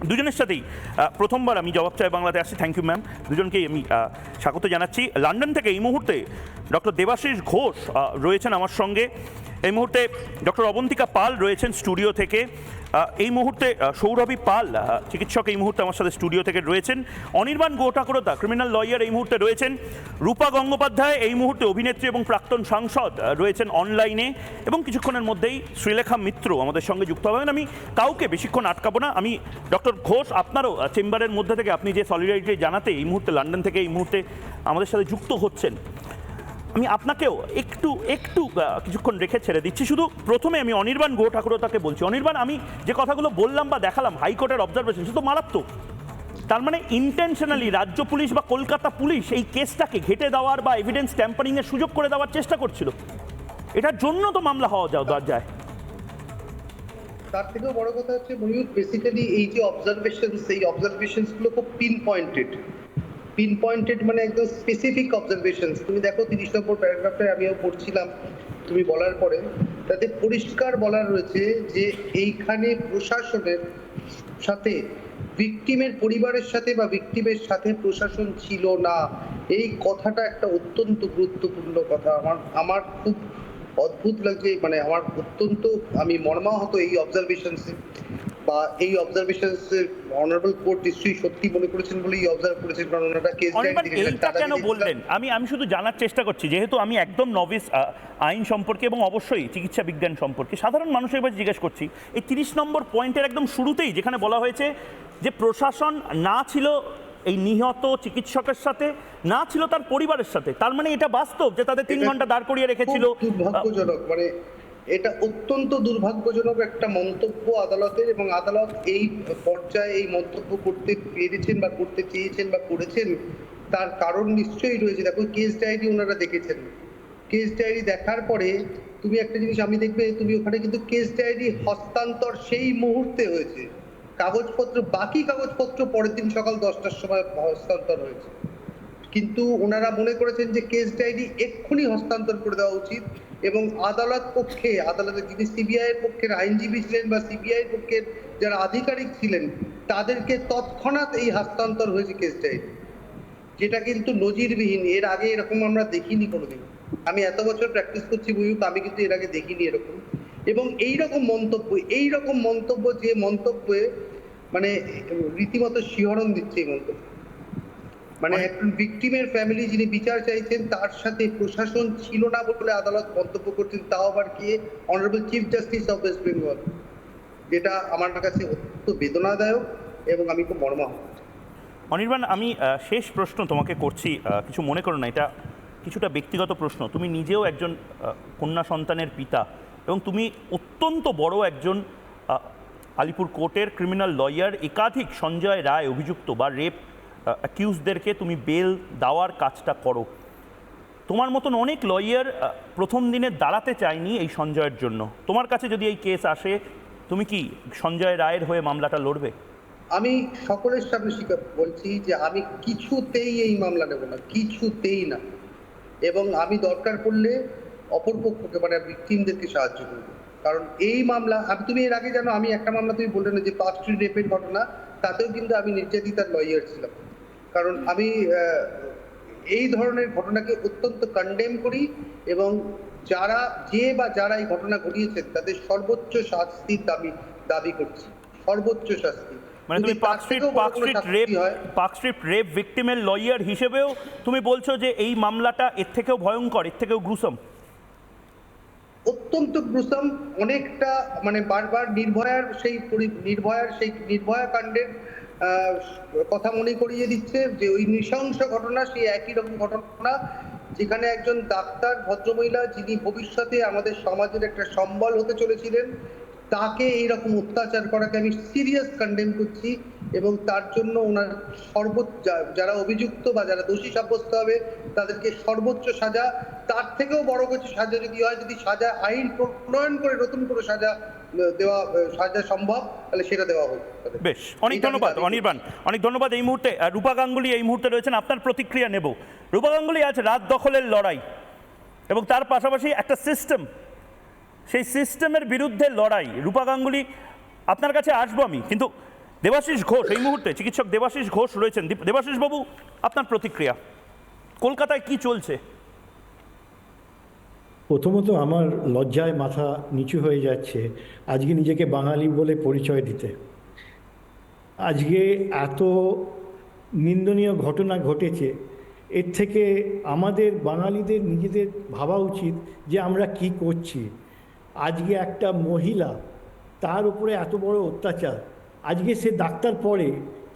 A: দুজনের সাথেই প্রথমবার আমি জবাব চাই বাংলাতে আসছি। থ্যাংক ইউ ম্যাম, দুজনকেই আমি স্বাগত জানাচ্ছি। লন্ডন থেকে এই মুহূর্তে ডক্টর দেবাশিস ঘোষ রয়েছেন আমার সঙ্গে, এই মুহূর্তে ডক্টর অবন্তিকা পাল রয়েছেন স্টুডিও থেকে, এই মুহূর্তে সৌরভী পাল চিকিৎসক এই মুহূর্তে আমার সাথে স্টুডিও থেকে রয়েছেন, অনির্বাণ গোঠাকুরতা ক্রিমিনাল লয়ার এই মুহূর্তে রয়েছেন, রূপা গঙ্গোপাধ্যায় এই মুহূর্তে অভিনেত্রী এবং প্রাক্তন সাংসদ রয়েছেন অনলাইনে, এবং কিছুক্ষণের মধ্যেই শ্রীলেখা মিত্র আমাদের সঙ্গে যুক্ত হবেন। আমি কাউকে বেশিক্ষণ আটকাবো না। আমি ডক্টর ঘোষ, আপনারও চেম্বারের মধ্যে থেকে আপনি যে সলিডারিটি জানাতে এই মুহূর্তে লন্ডন থেকে এই মুহূর্তে আমাদের সাথে যুক্ত হচ্ছেন, আমি আপনাকেও একটু একটু কিছুক্ষণ রেখে ছেড়ে দিচ্ছি। শুধু প্রথমে আমি অনির্বাণ গুহ ঠাকুরতাকে বলছি, অনির্বাণ, আমি যে কথাগুলো বললাম বা দেখালাম হাইকোর্টের অবজারভেশন, সে তো মারাত্মক। তার মানে ইন্টেনশনালি রাজ্য পুলিশ বা কলকাতা পুলিশ এই কেসটাকে ঘেঁটে দেওয়ার বা এভিডেন্স ট্যাম্পারিং এর সুযোগ করে দেওয়ার চেষ্টা করছিল। এটার জন্য তো মামলা হওয়া যায়।
E: তার থেকেও বড় কথা হচ্ছে মনির, বেসিক্যালি এই যে অবজারভেশনস, এই অবজারভেশনস গুলো খুব পিন পয়েন্টেড, মানে একদম স্পেসিফিক অবজারভেশনস। তুমি দেখো 30 নম্বর প্যারাগ্রাফে আমিও পড়ছিলাম তুমি বলার পরে, তাতে পরিষ্কার বলা রয়েছে যে এইখানে প্রশাসনের সাথে ভিকটিমের পরিবারের সাথে বা ভিকটিমের সাথে প্রশাসন ছিল না। এই কথাটা একটা অত্যন্ত গুরুত্বপূর্ণ কথা। আমার খুব অদ্ভুত লাগছে, মানে আমার অত্যন্ত আমি মর্মাহত এই অবজারভেশনসে, বা এই অবজারভেশনসে অনারেবল কোর্ট নিশ্চয়ই সত্যি মনে করেছেন বলেই অবজার্ভ করেছেন, কারণ ওনারা কেস
A: অনির্বাণ, এইটা কেন বললেন আমি শুধু জানার চেষ্টা করছি, যেহেতু আমি একদম নভিস আইন সম্পর্কে এবং অবশ্যই চিকিৎসা বিজ্ঞান সম্পর্কে সাধারণ মানুষের কাছে জিজ্ঞেস করছি। এই 30 নম্বর পয়েন্টের একদম শুরুতেই যেখানে বলা হয়েছে যে প্রশাসন না ছিল এই নিহত চিকিৎসকের সাথে, না ছিল তার পরিবারের সাথে, তার মানে এটা বাস্তব যে তাদের 3 ঘন্টা দাঁড় করিয়ে রেখেছিল।
E: দুর্ভাগ্যজনক, মানে এটা অত্যন্ত দুর্ভাগ্যজনক একটা মন্তব্য আদালতের, এবং আদালত এই পর্যায়ে এই মন্তব্য করতে পেরেছেন বা করতে চেয়েছেন বা করেছেন তার কারণ নিশ্চয়ই রয়েছে। দেখো কেস ডায়েরি ওনারা দেখেছেন, কেস ডায়েরি দেখার পরে তুমি একটা জিনিস আমি দেখবে, তুমি ওখানে কিন্তু কেস ডায়েরি হস্তান্তর সেই মুহূর্তে হয়েছে, কাগজপত্র বাকি কাগজপত্র পরের দিন সকাল 10টার সময় হস্তান্তর হয়েছে, কিন্তু ওনারা মনে করেছেন যে কেস ডায়েরি এক্ষুনি হস্তান্তর করে দেওয়া উচিত, এবং আদালতের যিনি সিবিআই এর পক্ষের আইনজীবী ছিলেন বা সিবিআই পক্ষের যারা আধিকারিক ছিলেন তাদেরকে তৎক্ষণাৎ এই হস্তান্তর হয়েছে কেস ডায়েরি, যেটা কিন্তু নজিরবিহীন। এর আগে এরকম আমরা দেখিনি কোনোদিন। আমি এত বছর প্র্যাকটিস করছি বুঝুক, আমি কিন্তু এর আগে দেখিনি এরকম। এবং এই রকম মন্তব্য যে মন্তব্যে মানে রীতিমতো শিহরণ দিচ্ছে এই মন্তব্য, মানে একজন ভিকটিমের ফ্যামিলি যিনি বিচার চাইছেন তার সাথে প্রশাসন ছিল না বলে আদালত মন্তব্য করছেন, তাও আবার কি honourable chief justice of West Bengal, যেটা আমার কাছে অত্যন্ত বেদনাদায়ক এবং আমি খুব মর্মাহত।
A: অনির্বাণ, আমি শেষ প্রশ্ন তোমাকে করছি, কিছু মনে করো না, এটা কিছুটা ব্যক্তিগত প্রশ্ন। তুমি নিজেও একজন কন্যা সন্তানের পিতা এবং তুমি অত্যন্ত বড় একজন আলিপুর কোর্টের ক্রিমিনাল লয়ার। একাধিক সঞ্জয় রায় অভিযুক্ত বা রেপ অ্যাকিউজদেরকে তুমি বেল দেওয়ার কাজটা করো। তোমার মতন অনেক লয়ার প্রথম দিনে দাঁড়াতে চায়নি এই সঞ্জয়ের জন্য। তোমার কাছে যদি এই কেস আসে, তুমি কি সঞ্জয় রায়ের হয়ে মামলাটা লড়বে?
E: আমি সকলের সামনে স্বীকার বলছি যে আমি কিছুতেই এই মামলা নেব না, কিছুতেই না, এবং আমি দরকার পড়লে অপরপক্ষকে মানে ভিকটিমদেরকে সাহায্য করব। কারণ এই মামলা তুমি এর আগে জানো, আমি একটা মামলা তুমি বললে না যে পার্ক স্ট্রিট রেপের ঘটনা, তাতেও কিন্তু আমি নির্যাতিতার লয়ার ছিলাম। কারণ আমি এই ধরনের ঘটনাকে অত্যন্ত কন্ডেম করি, এবং যারা এই ঘটনা ঘটিয়েছেন তাদের সর্বোচ্চ শাস্তির দাবি করছি, সর্বোচ্চ শাস্তি।
A: মানে তুমি পার্ক স্ট্রিট রেপ ভিকটিমের লয়ার হিসেবেও তুমি বলছো যে এই মামলাটা এর থেকেও ভয়ঙ্কর, এর থেকেও গ্রুসম?
E: অত্যন্ত গ্রুসম, অনেকটা মানে বারবার নির্ভয়া কাণ্ডের কথা মনে করিয়ে দিচ্ছে যে ওই নৃশংস ঘটনা সেই একই রকম ঘটনা, যেখানে একজন ডাক্তার ভদ্রমহিলা যিনি ভবিষ্যতে আমাদের সমাজের একটা সম্বল হতে চলেছিলেন, তাকে এইরকম অত্যাচার করাকে আমি সিরিয়াস কন্ডেম করছি, এবং তার জন্য ওনার যারা অভিযুক্ত বা যারা দোষী সাব্যস্ত হবে তাদেরকে সর্বোচ্চ সাজা, তার থেকেও বড় কিছু সাজা যদি হয়, যদি সাজা আইন প্রণয়ন করে নতুন করে সাজা সম্ভব, তাহলে সেটা দেওয়া হোক।
A: বেশ, অনেক ধন্যবাদ অনির্বাণ, অনেক ধন্যবাদ। এই মুহূর্তে রূপা গাঙ্গুলি এই মুহূর্তে রয়েছেন, আপনার প্রতিক্রিয়া নেব। রূপা গাঙ্গুলি, আজ রাত দখলের লড়াই এবং তার পাশাপাশি একটা সিস্টেম, সেই সিস্টেমের বিরুদ্ধে লড়াই। রূপা গাঙ্গুলি, আপনার কাছে আসবো আমি, কিন্তু দেবাশিস ঘোষ এই মুহূর্তে, চিকিৎসক দেবাশিস ঘোষ রয়েছেন। দেবাশিস বাবু, আপনার প্রতিক্রিয়া, কলকাতায় কি চলছে?
F: প্রথমত আমার লজ্জায় মাথা নিচু হয়ে যাচ্ছে আজকে নিজেকে বাঙালি বলে পরিচয় দিতে। আজকে এত নিন্দনীয় ঘটনা ঘটেছে, এর থেকে আমাদের বাঙালিদের নিজেদের ভাবা উচিত যে আমরা কি করছি। আজকে একটা মহিলা, তার উপরে এত বড় অত্যাচার, আজকে সে ডাক্তার পড়ে,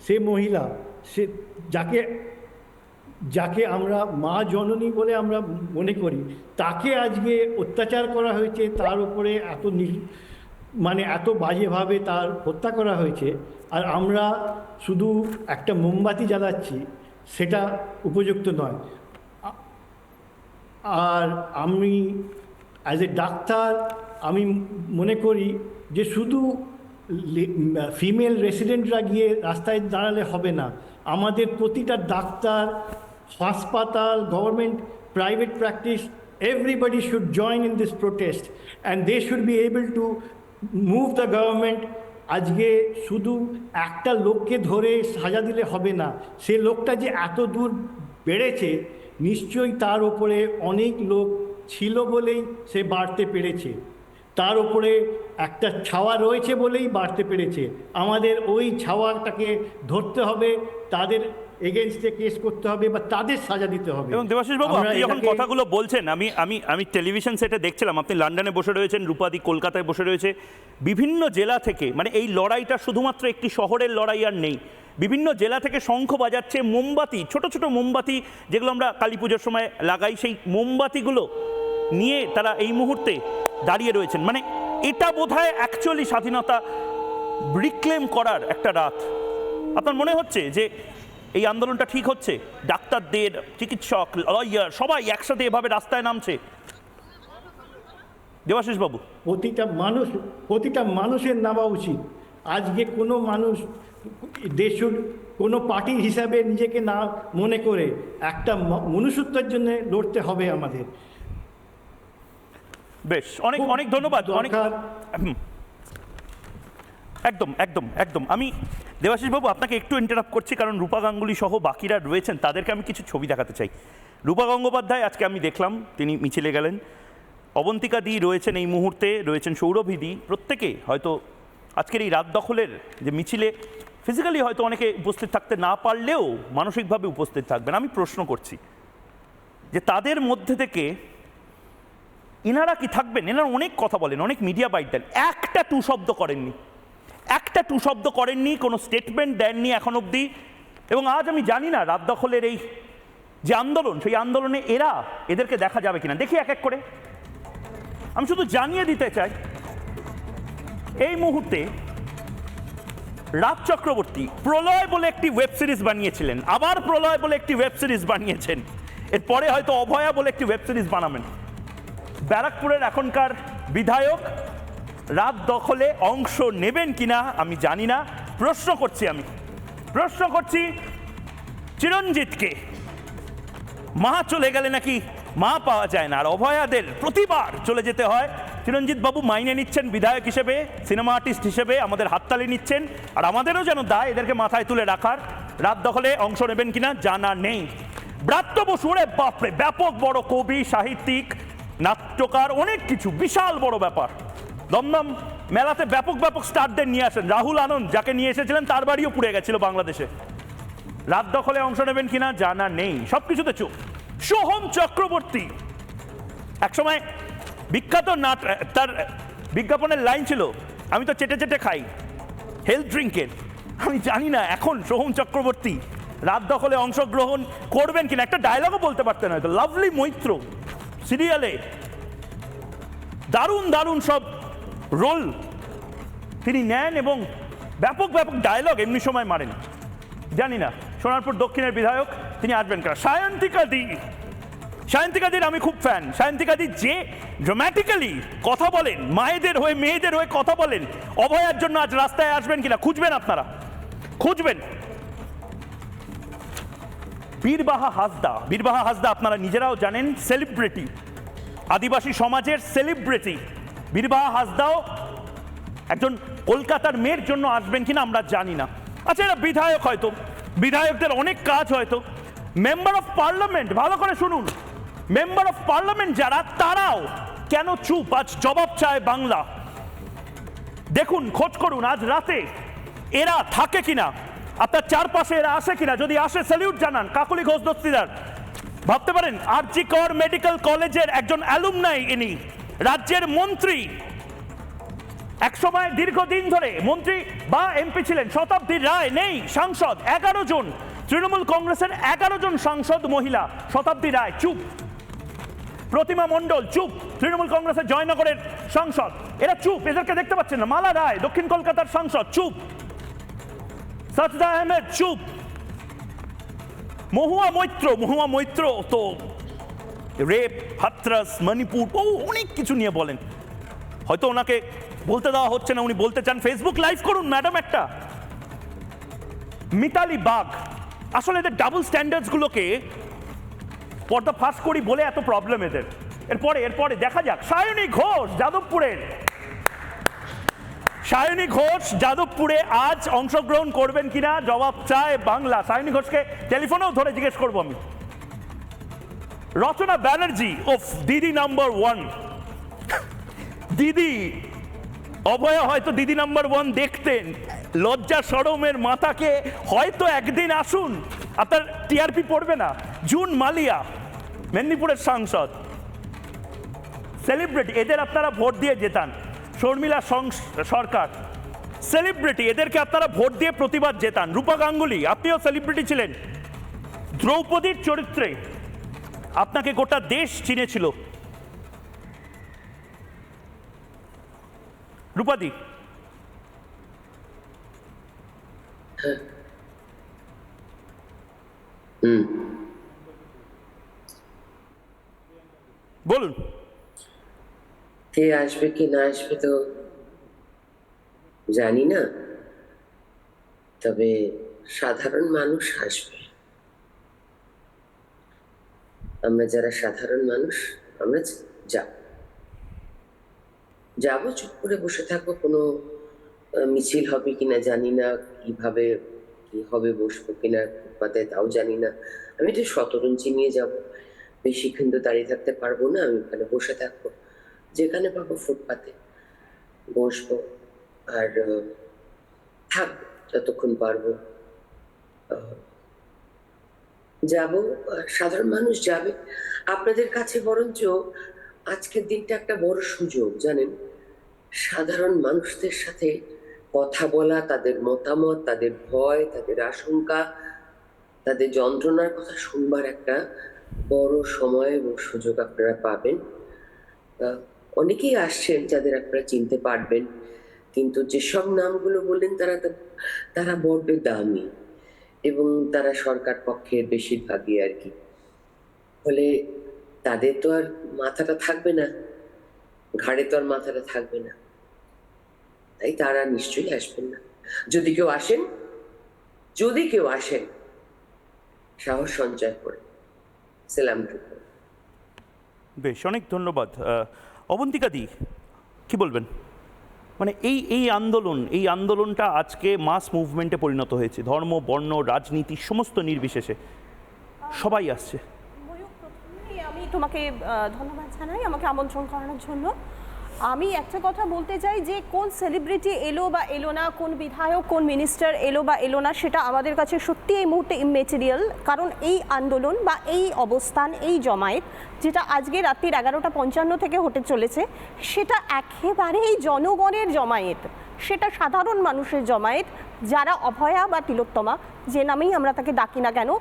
F: সে মহিলা, সে যাকে যাকে আমরা মা জননী বলে আমরা মনে করি, তাকে আজকে অত্যাচার করা হয়েছে, তার উপরে মানে এত বাজেভাবে তার হত্যা করা হয়েছে, আর আমরা শুধু একটা মোমবাতি জ্বালাচ্ছি, সেটা উপযুক্ত নয়। আর আমি অ্যাজ এ ডাক্তার আমি মনে করি যে শুধু ফিমেল রেসিডেন্টরা গিয়ে রাস্তায় দাঁড়ালে হবে না, আমাদের প্রতিটা ডাক্তার, হাসপাতাল, government, private practice, everybody should join in this protest and they should be able to move the government. আজকে শুধু একটা লোককে ধরে সাজা দিলে হবে না, সে লোকটা যে এত দূর বেড়েছে নিশ্চয়ই তার উপরে অনেক লোক ছিল বলেই সে বাড়তে পেরেছে, তার উপরে একটা ছাওয়া রয়েছে বলেই বাড়তে পেরেছে। আমাদের ওই ছাওয়াটাকে ধরতে হবে, তাদের এগেনস্টে কেস করতে হবে বা তাদের সাজা দিতে হবে।
A: এবং দেবাশিস বাবু, আপনি যখন কথাগুলো বলছেন, আমি টেলিভিশন সেটে দেখছিলাম, আপনি লন্ডনে বসে রয়েছেন, রূপাদি কলকাতায় বসে রয়েছে, বিভিন্ন জেলা থেকে, মানে এই লড়াইটা শুধুমাত্র একটি শহরের লড়াই আর নেই, বিভিন্ন জেলা থেকে শঙ্খ বাজাচ্ছে, মোমবাতি, ছোট ছোট মোমবাতি যেগুলো আমরা কালী পুজোর সময় লাগাই, সেই মোমবাতিগুলো নিয়ে তারা এই মুহূর্তে দাঁড়িয়ে রয়েছেন। মানে এটা বোধহয় অ্যাকচুয়ালি স্বাধীনতা রিক্লেম করার একটা রাত। আপনার মনে হচ্ছে যে এই আন্দোলনটা ঠিক হচ্ছে? ডাক্তারদের, চিকিৎসক, লয়ার সবাই একসাথে এভাবে রাস্তায় নামছে। দেবাশিস বাবু,
F: প্রতিটা মানুষের নামা উচিত। আজকে কোনো মানুষ দেশের কোনো পার্টি হিসাবে নিজেকে না মনে করে একটা মনুষ্যত্বের জন্য লড়তে হবে আমাদের।
A: বেশ, অনেক অনেক ধন্যবাদ। অনেক একদম একদম একদম। আমি দেবাশিস বাবু আপনাকে একটু ইন্টারাপ্ট করছি, কারণ রূপা গাঙ্গুলি সহ বাকিরা রয়েছেন, তাদেরকে আমি কিছু ছবি দেখাতে চাই। রূপা গঙ্গোপাধ্যায় আজকে আমি দেখলাম তিনি মিছিলে গেলেন, অবন্তিকা দি রয়েছেন এই মুহূর্তে, রয়েছেন সৌরভী দি, প্রত্যেকে হয়তো আজকের এই রাত দখলের যে মিছিলে ফিজিক্যালি হয়তো অনেকে উপস্থিত থাকতে না পারলেও মানসিকভাবে উপস্থিত থাকবেন। আমি প্রশ্ন করছি যে তাদের মধ্যে থেকে ইনারা কি থাকবেন? এনারা অনেক কথা বলেন, অনেক মিডিয়া বাইট দেন, একটা টু শব্দ করেননি, একটা টু শব্দ করেননি, কোনো স্টেটমেন্ট দেননি এখন অবধি। এবং আজ আমি জানি না রাত দখলের এই যে আন্দোলন, সেই আন্দোলনে এদেরকে দেখা যাবে কিনা। দেখি এক এক করে। আমি শুধু জানিয়ে দিতে চাই, এই মুহূর্তে রাজ চক্রবর্তী প্রলয় বলে একটি ওয়েব সিরিজ বানিয়েছিলেন, আবার প্রলয় বলে একটি ওয়েব সিরিজ বানিয়েছেন, এরপরে হয়তো অভয়া বলে একটি ওয়েব সিরিজ বানাবেন। ব্যারাকপুরের এখনকার বিধায়ক রাত দখলে অংশ নেবেন কিনা আমি জানি না। প্রশ্ন করছি চিরঞ্জিতকে। মা চলে গেলে নাকি মা পাওয়া যায় না, আর অভয়াদের প্রতিবার চলে যেতে হয়। চিরঞ্জিত বাবু মাইনে নিচ্ছেন বিধায়ক হিসেবে, সিনেমা আর্টিস্ট হিসেবে, আমাদের হাততালি নিচ্ছেন, আর আমাদেরও যেন দায় এদেরকে মাথায় তুলে রাখার। রাত দখলে অংশ নেবেন কিনা জানা নেই। ব্রাত্য বসু, ওরে বাপরে, ব্যাপক বড় কবি, সাহিত্যিক, নাট্যকার, অনেক কিছু, বিশাল বড় ব্যাপার। দমদম মেলাতে ব্যাপক স্টারদের নিয়ে আসেন। রাহুল আনন্দ যাকে নিয়ে এসেছিলেন তার বাড়িও পুড়ে গেছিল বাংলাদেশে। রাত দখলে অংশ নেবেন কিনা জানা নেই, সবকিছুতে চুপ। সোহম চক্রবর্তী একসময় বিখ্যাত তার বিজ্ঞাপনের লাইন ছিল, আমি তো চেটে চেটে খাই, হেলথ ড্রিঙ্কের। আমি জানি না এখন সোহম চক্রবর্তী রাত দখলে অংশগ্রহণ করবেন কিনা। একটা ডায়লগও বলতে পারতেন হয়তো। লাভলি মৈত্র সিরিয়ালে দারুণ সব রোল তিনি নেন এবং ব্যাপক ডায়লগ এমনি সময় মারেন। জানি না সোনারপুর দক্ষিণের বিধায়ক তিনি আসবেন কিনা। সায়ন্তিকা দির আমি খুব ফ্যান। সায়ন্তিকা দি যে ড্রামাটিক্যালি কথা বলেন, মায়েদের হয়ে মেয়েদের হয়ে কথা বলেন, অভয়ার জন্য আজ রাস্তায় আসবেন কিনা খুঁজবেন, আপনারা খুঁজবেন। বীরবাহা হাসদা আপনারা নিজেরাও জানেন, সেলিব্রিটি, আদিবাসী সমাজের সেলিব্রিটি। বীরবাহা হাসদাও একজন কলকাতার মেয়ের জন্য আসবেন কিনা আমরা জানি না। আচ্ছা, এরা বিধায়ক, হয়তো বিধায়কদের অনেক কাজ হয়তো। মেম্বার অফ পার্লামেন্ট, ভালো করে শুনুন, মেম্বার অফ পার্লামেন্ট যারা, তারাও কেন চুপ? আজ জবাব চায় বাংলা। দেখুন, খোঁজ করুন আজ রাতে এরা থাকে কিনা, আপনার চারপাশে এরা আসে কিনা। যদি আসে স্যালিউট জানান। কাকলি ঘোষ দস্তিদার, ভাবতে পারেন আর.জি. কর মেডিকেল কলেজের একজন অ্যালুমনাই ইনি, রাজ্যের মন্ত্রী, একসময় দীর্ঘদিন ধরে মন্ত্রী বা এমপি ছিলেন। শতাব্দী রায় নেই, সাংসদ, 11 জন তৃণমূল কংগ্রেসের 11 জন সাংসদ মহিলা। শতাব্দী রায় চুপ, প্রতিমা মণ্ডল চুপ, তৃণমূল কংগ্রেসের জয়নগরের সাংসদ, এরা চুপ, এদেরকে দেখতে পাচ্ছেন না। মালা রায় দক্ষিণ কলকাতার সাংসদ চুপ, সাজদা আহমেদ চুপ, মহুয়া মৈত্র তো রেপ, হাতরাস, মণিপুর অনেক কিছু নিয়ে বলেন, হয়তো ওনাকে বলতে দেওয়া হচ্ছে না, উনি বলতে চান, ফেসবুক লাইভ করুন ম্যাডাম একটা। মিতালি বাগ, আসলে এদের ডাবল স্ট্যান্ডার্ডস গুলোকে পর্দা ফাঁস করি বলে এত প্রবলেম এদের। এরপরে দেখা যাক সায়নী ঘোষ যাদবপুরে আজ অংশগ্রহণ করবেন কিনা জবাব চায় বাংলা। সায়নী ঘোষকে টেলিফোনেও ধরে জিজ্ঞেস করবো আমি। রচনা ব্যানার্জি, ওফ দিদি নাম্বার 1, দিদি অভয়া হয়তো দিদি নাম্বার 1 দেখতেন, লজ্জা শরমের মাথাকে হয়তো একদিন আসুন, আপনার টিআরপি পড়বে না। জুন মালিয়া মেদিনীপুরের সাংসদ, সেলিব্রিটি, এদের আপনারা ভোট দিয়ে জেতান। শর্মিলা সরকার সেলিব্রিটি, এদেরকে আপনারা ভোট দিয়ে প্রতিবাদ জেতান। রূপা গাঙ্গুলি, আপনিও সেলিব্রিটি ছিলেন, দ্রৌপদীর চরিত্রে আপনাকে গোটা দেশ চিনেছিল। রূপাদি, বলুন।
G: কে আসবে কি না আসবে তো জানি না, তবে সাধারণ মানুষ আসবে। আমরা যারা সাধারণ মানুষ আমরা যাব, চুপ করে বসে থাকবো। কোনো মিছিল হবে কিনা জানি না, কিভাবে কি হবে, বসবো কিনা ফুটপাতে তাও জানি না। আমি একটু শতরঞ্জি নিয়ে যাব, বেশিক্ষণ তো দাঁড়িয়ে থাকতে পারবো না। আমি ওখানে বসে থাকবো, যেখানে পাবো ফুটপাতে বসবো আর থাকবো যতক্ষণ পারবো। যাব, সাধারণ মানুষ যাবে। আপনাদের কাছে বরঞ্চ আজকের দিনটা একটা বড় সুযোগ, জানেন, সাধারণ মানুষদের সাথে কথা বলা, তাদের মতামত, তাদের ভয়, তাদের আশঙ্কা, তাদের যন্ত্রণার কথা শুনবার একটা বড় সময় এবং সুযোগ আপনারা পাবেন। অনেকেই আসছেন যাদের আপনারা চিনতে পারবেন, কিন্তু যেসব নামগুলো বললেন তারা বড্ড দামি এবং তারা সরকার পক্ষের বেশিরভাগই আর কি। ফলে তাদের তো আর মাথাটা থাকবে না, ঘাড়ে তো আর মাথাটা থাকবে না, তাই তারা নিশ্চয়ই আসবেন না। যদি কেউ আসেন সাহস সঞ্চয় করে সেলাম করবেন।
A: বেশ, অনেক ধন্যবাদ। অবন্তিকা দি, কি বলবেন? মানে এই আন্দোলনটা আজকে মাস মুভমেন্টে পরিণত হয়েছে, ধর্ম, বর্ণ, রাজনীতি সমস্ত নির্বিশেষে সবাই আসছে।
H: প্রথমেই আমি তোমাকে ধন্যবাদ জানাই আমাকে আমন্ত্রণ করানোর জন্য। আমি একটা কথা বলতে চাই যে কোন সেলিব্রিটি এলো বা এলো না, কোন বিধায়ক কোন মিনিস্টার এলো বা এলো না, সেটা আমাদের কাছে সত্যি এই মুহূর্তে ইম্যাটেরিয়াল। কারণ এই আন্দোলন বা এই অবস্থান, এই জমায়েত যেটা আজকে রাত্রি 11:55 থেকে হতে চলেছে, সেটা একেবারেই জনগণের জমায়েত, সেটা সাধারণ মানুষের জমায়েত, যারা অভয়া বা তিলোত্তমা যে নামেই আমরা তাকে ডাকি না কেন,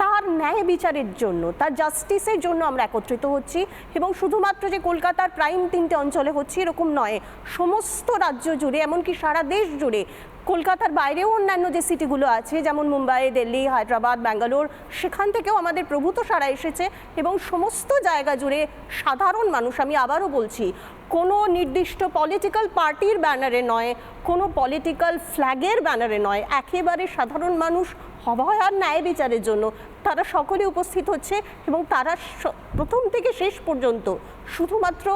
H: তার ন্যায় বিচারের জন্য, তার জাস্টিসের জন্য আমরা একত্রিত হচ্ছি। এবং শুধুমাত্র যে কলকাতার প্রাইম 3টে অঞ্চলে হচ্ছে এরকম নয়, সমস্ত রাজ্য জুড়ে, এমনকি সারা দেশ জুড়ে, কলকাতার বাইরেও অন্যান্য যে সিটিগুলো আছে যেমন মুম্বাই, দিল্লি, হায়দ্রাবাদ, ব্যাঙ্গালোর, সেখান থেকেও আমাদের প্রভূত সাড়া এসেছে। এবং সমস্ত জায়গা জুড়ে সাধারণ মানুষ, আমি আবারও বলছি, কোনো নির্দিষ্ট পলিটিক্যাল পার্টির ব্যানারে নয়, কোনো পলিটিক্যাল ফ্ল্যাগের ব্যানারে নয়, একেবারে সাধারণ মানুষ অভয়ার ন্যায় বিচারের জন্য তারা সকলে উপস্থিত হচ্ছে। এবং তারা প্রথম থেকে শেষ পর্যন্ত শুধুমাত্র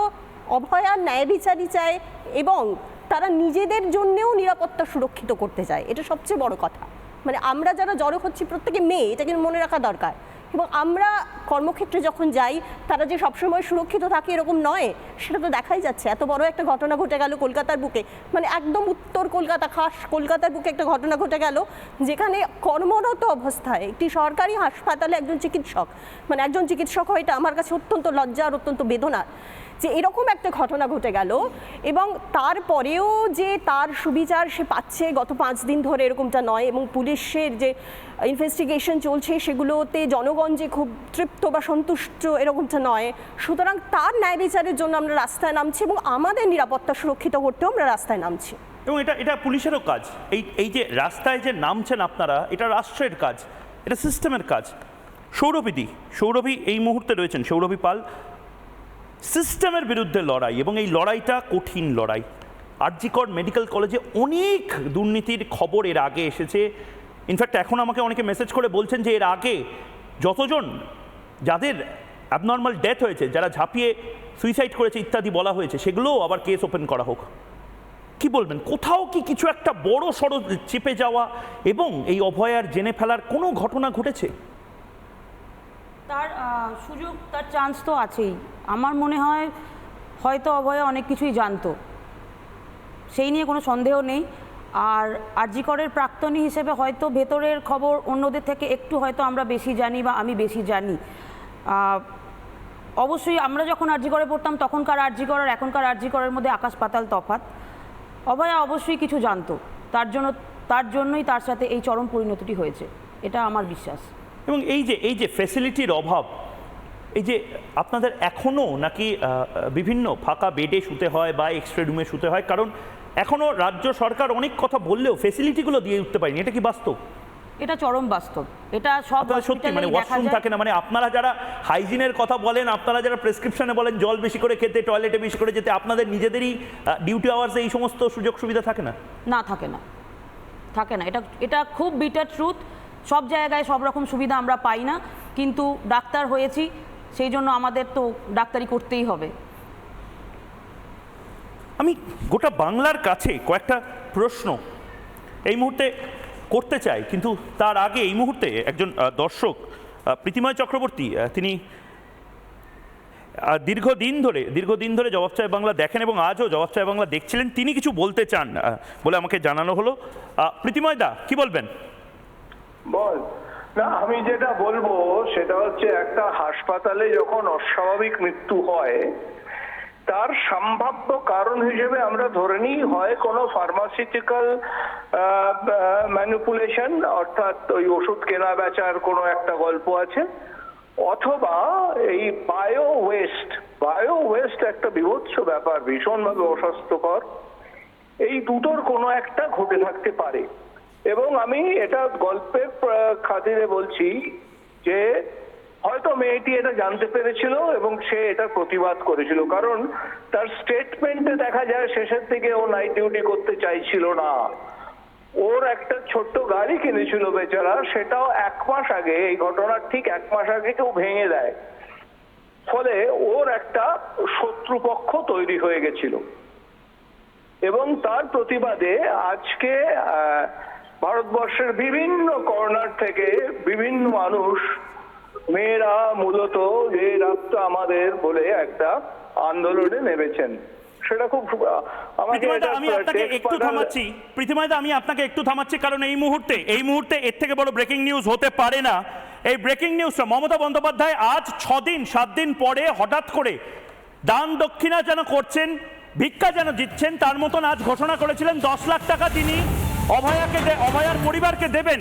H: অভয়ার ন্যায় বিচারই চায় এবং তারা নিজেদের জন্যেও নিরাপত্তা সুরক্ষিত করতে চায়। এটা সবচেয়ে বড় কথা। মানে আমরা যারা জড়ো হচ্ছি প্রত্যেকে মেয়ে, এটা কিন্তু মনে রাখা দরকার। এবং আমরা কর্মক্ষেত্রে যখন যাই তারা যে সবসময় সুরক্ষিত থাকে এরকম নয়, সেটা তো দেখাই যাচ্ছে। এত বড় একটা ঘটনা ঘটে গেল কলকাতার বুকে, মানে একদম উত্তর কলকাতা, খাস কলকাতার বুকে একটা ঘটনা ঘটে গেল, যেখানে কর্মরত অবস্থায় একটি সরকারি হাসপাতালে একজন চিকিৎসক হয়, এটা আমার কাছে অত্যন্ত লজ্জা আর অত্যন্ত বেদনার, যে এরকম একটা ঘটনা ঘটে গেল এবং তারপরেও যে তার সুবিচার সে পাচ্ছে গত 5 দিন ধরে এরকমটা নয়, এবং পুলিশের যে ইনভেস্টিগেশন চলছে সেগুলোতে জনগণ যে খুব তৃপ্ত বা সন্তুষ্ট এরকমটা নয়। সুতরাং তার ন্যায় বিচারের জন্য আমরা রাস্তায় নামছি এবং আমাদের নিরাপত্তা সুরক্ষিত করতেও আমরা রাস্তায় নামছি।
A: এবং এটা পুলিশেরও কাজ। এই যে রাস্তায় যে নামছেন আপনারা, এটা রাষ্ট্রের কাজ, এটা সিস্টেমের কাজ। সৌরভী এই মুহূর্তে রয়েছেন, সৌরভী পাল। সিস্টেমের বিরুদ্ধে লড়াই, এবং এই লড়াইটা কঠিন লড়াই। আরজিকর মেডিকেল কলেজে অনেক দুর্নীতির খবর এর আগে এসেছে। ইনফ্যাক্ট এখন আমাকে অনেকে মেসেজ করে বলছেন যে এর আগে যতজন যাদের অ্যাবনর্মাল ডেথ হয়েছে, যারা ঝাঁপিয়ে সুইসাইড করেছে ইত্যাদি বলা হয়েছে, সেগুলোও আবার কেস ওপেন করা হোক। কি বলবেন, কোথাও কি কিছু একটা বড় সড়ো চেপে যাওয়া এবং এই অভয়ার জেনে ফেলার কোনো ঘটনা ঘটেছে?
I: তার সুযোগ, তার চান্স তো আছেই। আমার মনে হয় হয়তো অভয়া অনেক কিছুই জানতো, সেই নিয়ে কোনো সন্দেহ নেই। আর আরজিকরের প্রাক্তনী হিসেবে হয়তো ভেতরের খবর অন্যদের থেকে একটু হয়তো আমরা বেশি জানি বা আমি বেশি জানি। অবশ্যই আমরা যখন আরজিকরে পড়তাম তখনকার আরজিকর আর এখনকার আরজিকরের মধ্যে আকাশ পাতাল তফাৎ। অভয়া অবশ্যই কিছু জানতো, তার জন্যই তার সাথে এই চরম পরিণতিটি হয়েছে, এটা আমার বিশ্বাস।
A: এবং এই যে ফ্যাসিলিটির অভাব, এই যে আপনাদের এখনও নাকি বিভিন্ন ফাঁকা বেডে শুতে হয় বা এক্সট্রা রুমে শুতে হয়, কারণ এখনও রাজ্য সরকার অনেক কথা বললেও ফ্যাসিলিটিগুলো দিয়ে উঠতে পারেনি, এটা কি বাস্তব?
I: এটা চরম বাস্তব। এটা সব
A: সত্যি, মানে ওয়াশরুম থাকে না, মানে আপনারা যারা হাইজিনের কথা বলেন, আপনারা যারা প্রেসক্রিপশনে বলেন জল বেশি করে খেতে, টয়লেটে বেশি করে যেতে, আপনাদের নিজেদেরই ডিউটি আওয়ার্সে এই সমস্ত সুযোগ সুবিধা থাকে না?
I: না, থাকে না। এটা খুব বিটার ট্রুথ। সব জায়গায় সব রকম সুবিধা আমরা পাই না, কিন্তু ডাক্তার হয়েছি সেই জন্য আমাদের তো ডাক্তারি করতেই হবে।
A: আমি গোটা বাংলার কাছে কয়েকটা প্রশ্ন এই মুহূর্তে করতে চাই, কিন্তু তার আগে এই মুহূর্তে একজন দর্শক প্রীতিময় চক্রবর্তী, তিনি দীর্ঘদিন ধরে জবাব চায় বাংলা দেখেন এবং আজও জবাব চায় বাংলা দেখছিলেন, তিনি কিছু বলতে চান বলে আমাকে জানানো হলো। প্রীতিময় দা, কি বলবেন?
J: বল না, আমি যেটা বলবো সেটা হচ্ছে, একটা হাসপাতালে যখন অস্বাভাবিক মৃত্যু হয় তার সম্ভাব্য কারণ হিসেবে আমরা ধরে নিই হয় কোনো ফার্মাসিউটিক্যাল ম্যানিপুলেশন, অর্থাৎ ওই ওষুধ কেনা বেচার কোনো একটা গল্প আছে, অথবা এই বায়ো ওয়েস্ট একটা বিভৎস ব্যাপার, ভীষণভাবে অস্বাস্থ্যকর। এই দুটোর কোনো একটা ঘটে থাকতে পারে। এবং আমি এটা গল্পের খাতিরে বলছি যে হয়তো মেয়েটি এটা জানতে পেরেছিল এবং সে এটা প্রতিবাদ করেছিল, কারণ তার স্টেটমেন্টে দেখা যায় শেষের দিকে ও নাইট ডিউটি করতে চাইছিল না। ওর একটা ছোট্ট গাড়ি কিনেছিল বেচারা, সেটাও 1 মাস আগে, এই ঘটনার ঠিক 1 মাস আগে কেউ ভেঙে দেয়, ফলে ওর একটা শত্রুপক্ষ তৈরি হয়ে গেছিল। এবং তার প্রতিবাদে আজকে ভারতবর্ষের বিভিন্ন কর্নার থেকে বিভিন্ন মানুষ, মেয়েরা মূলত, যে রাস্তা আমাদের বলে একটা আন্দোলনে নেমেছেন। সেটা খুব
A: আমি আপনাকে একটু থামাচ্ছি, কারণ এই মুহূর্তে এর থেকে বড় ব্রেকিং নিউজ হতে পারে না। এই ব্রেকিং নিউজটা, মমতা বন্দ্যোপাধ্যায় আজ 7 দিন পরে হঠাৎ করে দান দক্ষিণা যেন করছেন, ভিক্ষা যেন দিচ্ছেন, তার মতন আজ ঘোষণা করেছিলেন 10 লাখ টাকা তিনি অভয়ার পরিবারকে দেবেন।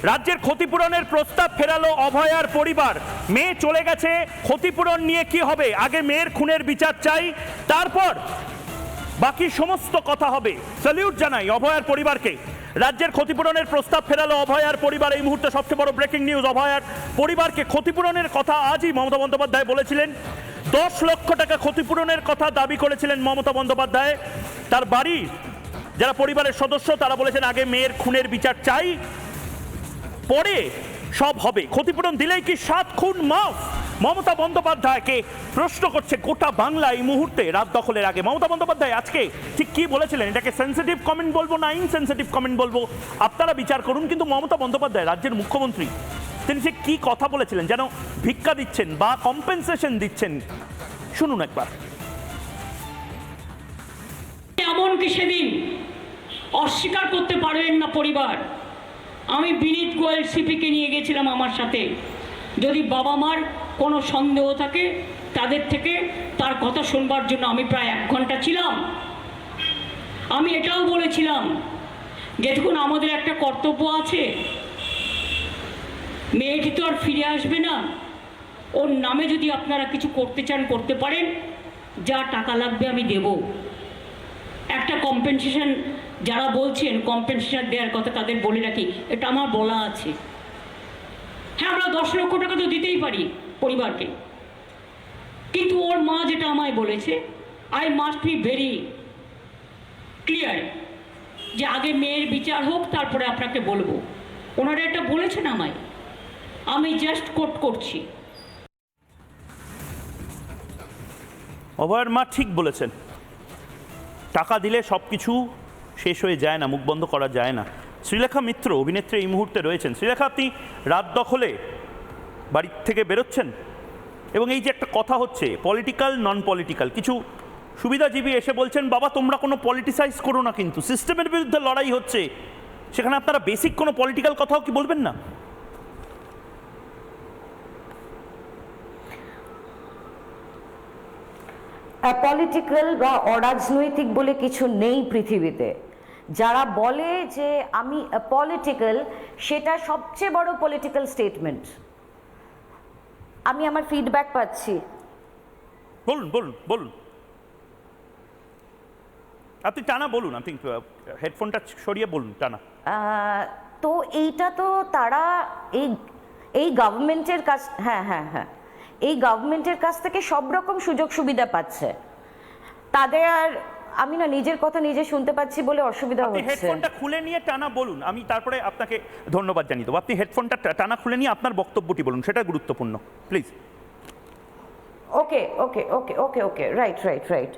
A: রাজ্যের ক্ষতিপূরণের প্রস্তাব ফেরালো অভয়ার পরিবার। মেয়ে চলে গেছে, ক্ষতিপূরণ নিয়ে কি হবে? আগে মেয়ের খুনের বিচার চাই, তারপর বাকি সমস্ত কথা হবে। স্যালিউট জানাই অভয়ার পরিবারকে। রাজ্যের ক্ষতিপূরণের প্রস্তাব ফেরালো অভয়ার পরিবার। এই মুহূর্তে সবচেয়ে বড় ব্রেকিং নিউজ, অভয়ার পরিবারকে ক্ষতিপূরণের কথা আজই মমতা বন্দ্যোপাধ্যায় বলেছিলেন। 10 লক্ষ টাকা ক্ষতিপূরণের কথা দাবি করেছিলেন মমতা বন্দ্যোপাধ্যায়। তার বাড়ির যারা পরিবারের সদস্য তারা বলেছেন আগে মেয়ের খুনের বিচার চাই, পরে সব হবে। ক্ষতিপূরণ দিলেই কি 7 খুন মাফ? মমতা বন্দ্যোপাধ্যায়কে প্রশ্ন করছে গোটা বাংলা এই মুহূর্তে, রাত দখলের আগে। মমতা বন্দ্যোপাধ্যায় আজকে ঠিক কি বলেছিলেন, এটাকে সেন্সিটিভ কমেন্ট বলবো না ইনসেন্সিটিভ কমেন্ট বলবো আপনারা বিচার করুন, কিন্তু মমতা বন্দ্যোপাধ্যায় রাজ্যের মুখ্যমন্ত্রী, তিনি সে কি কথা বলেছিলেন, যেন ভিক্ষা দিচ্ছেন বা কম্পেনসেশন দিচ্ছেন। শুনুন একবার।
K: এমনকি সেদিন অস্বীকার করতে পারবেন না পরিবার, আমি বিনীত গোয়েল সিপিকে নিয়ে গেছিলাম আমার সাথে, যদি বাবা মার কোনো সন্দেহ থাকে তাদের থেকে তার কথা শুনবার জন্য আমি প্রায় 1 ঘন্টা ছিলাম। আমি এটাও বলেছিলাম যে দেখুন আমাদের একটা কর্তব্য আছে, মেয়েটি তো আর ফিরে আসবে না, ওর নামে যদি আপনারা কিছু করতে চান করতে পারেন, যা টাকা লাগবে আমি দেব। একটা কম্পেনসেশন যারা বলছেন কম্পেনসেশন দেওয়ার কথা তাদের বলে রাখি, এটা আমার বলা আছে। হ্যাঁ, আমরা 10 লক্ষ টাকা তো দিতেই পারি পরিবারকে, কিন্তু ওর মা যেটা আমায় বলেছে, I must be very clear যে আগে মেয়ের বিচার হোক তারপরে আপনাকে বলবো। ওনারা এটা বলেছেন আমায়, আমি জাস্ট কোট করছি।
A: অভয়ের মা ঠিক বলেছেন, টাকা দিলে সব কিছু শেষ হয়ে যায় না, মুখ বন্ধ করা যায় না। শ্রীলেখা মিত্র অভিনেত্রী এই মুহূর্তে রয়েছেন। শ্রীলেখা, আপনি রাত দখলে বাড়ি থেকে বেরোচ্ছেন এবং এই যে একটা কথা হচ্ছে পলিটিক্যাল নন পলিটিক্যাল, কিছু সুবিধাজীবী এসে বলছেন বাবা তোমরা কোনো পলিটিসাইজ করো না, কিন্তু সিস্টেমের বিরুদ্ধে লড়াই হচ্ছে, সেখানে আপনারা বেসিক কোনো পলিটিক্যাল কথাও কি বলবেন না?
L: পলিটিক্যাল বা অরাজনৈতিক বলে কিছু নেই পৃথিবীতে। যারা বলে যে আমি পলিটিক্যাল, সেটা সবচেয়ে বড় পলিটিক্যাল স্টেটমেন্ট। আমি আমার ফিডব্যাক পাচ্ছি।
A: বলুন বলুন বলুন, আপনি টানা বলুন, আপনি হেডফোনটা সরিয়ে বলুন টানা।
L: তো এইটা তো তারা এই গভর্নমেন্টের কাছ, হ্যাঁ হ্যাঁ হ্যাঁ, এই গভর্নমেন্টের কাছ থেকে সব রকম সুযোগ সুবিধা পাচ্ছে। তাদের আর আমি না নিজের কথা নিজে শুনতে পাচ্ছি বলে অসুবিধা হচ্ছে।
A: হেডফোনটা খুলে নিয়ে টানা বলুন, আমি তারপরে আপনাকে ধন্যবাদ জানিয়ে দেবো। আপনি হেডফোনটা টানা খুলে নিয়ে আপনার বক্তব্যটি বলুন, সেটা গুরুত্বপূর্ণ, please.
L: Okay okay okay okay okay, right right right.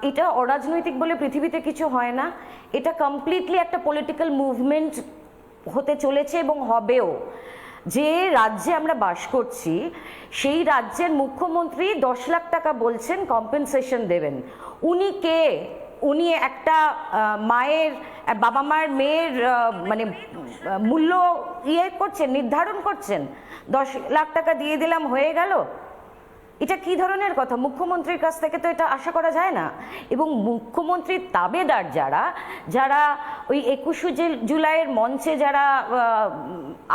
L: এটা অরাজনৈতিক বলে পৃথিবীতে কিছু হয় না, এটা কমপ্লিটলি একটা পলিটিক্যাল মুভমেন্ট হতে চলেছে এবং হবেও। যে রাজ্যে আমরা বাস করছি সেই রাজ্যের মুখ্যমন্ত্রী 10 লাখ টাকা বলছেন কম্পেনসেশন দেবেন। উনি কে? উনি একটা মায়ের, বাবা মার মেয়ের মানে মূল্য করছেন, নির্ধারণ করছেন। 10 লাখ টাকা দিয়ে দিলাম হয়ে গেল, এটা কি ধরনের কথা? মুখ্যমন্ত্রীর কাছ থেকে তো এটা আশা করা যায় না। এবং মুখ্যমন্ত্রীর তাবেদার যারা যারা ওই 21শে জুলাইয়ের মঞ্চে যারা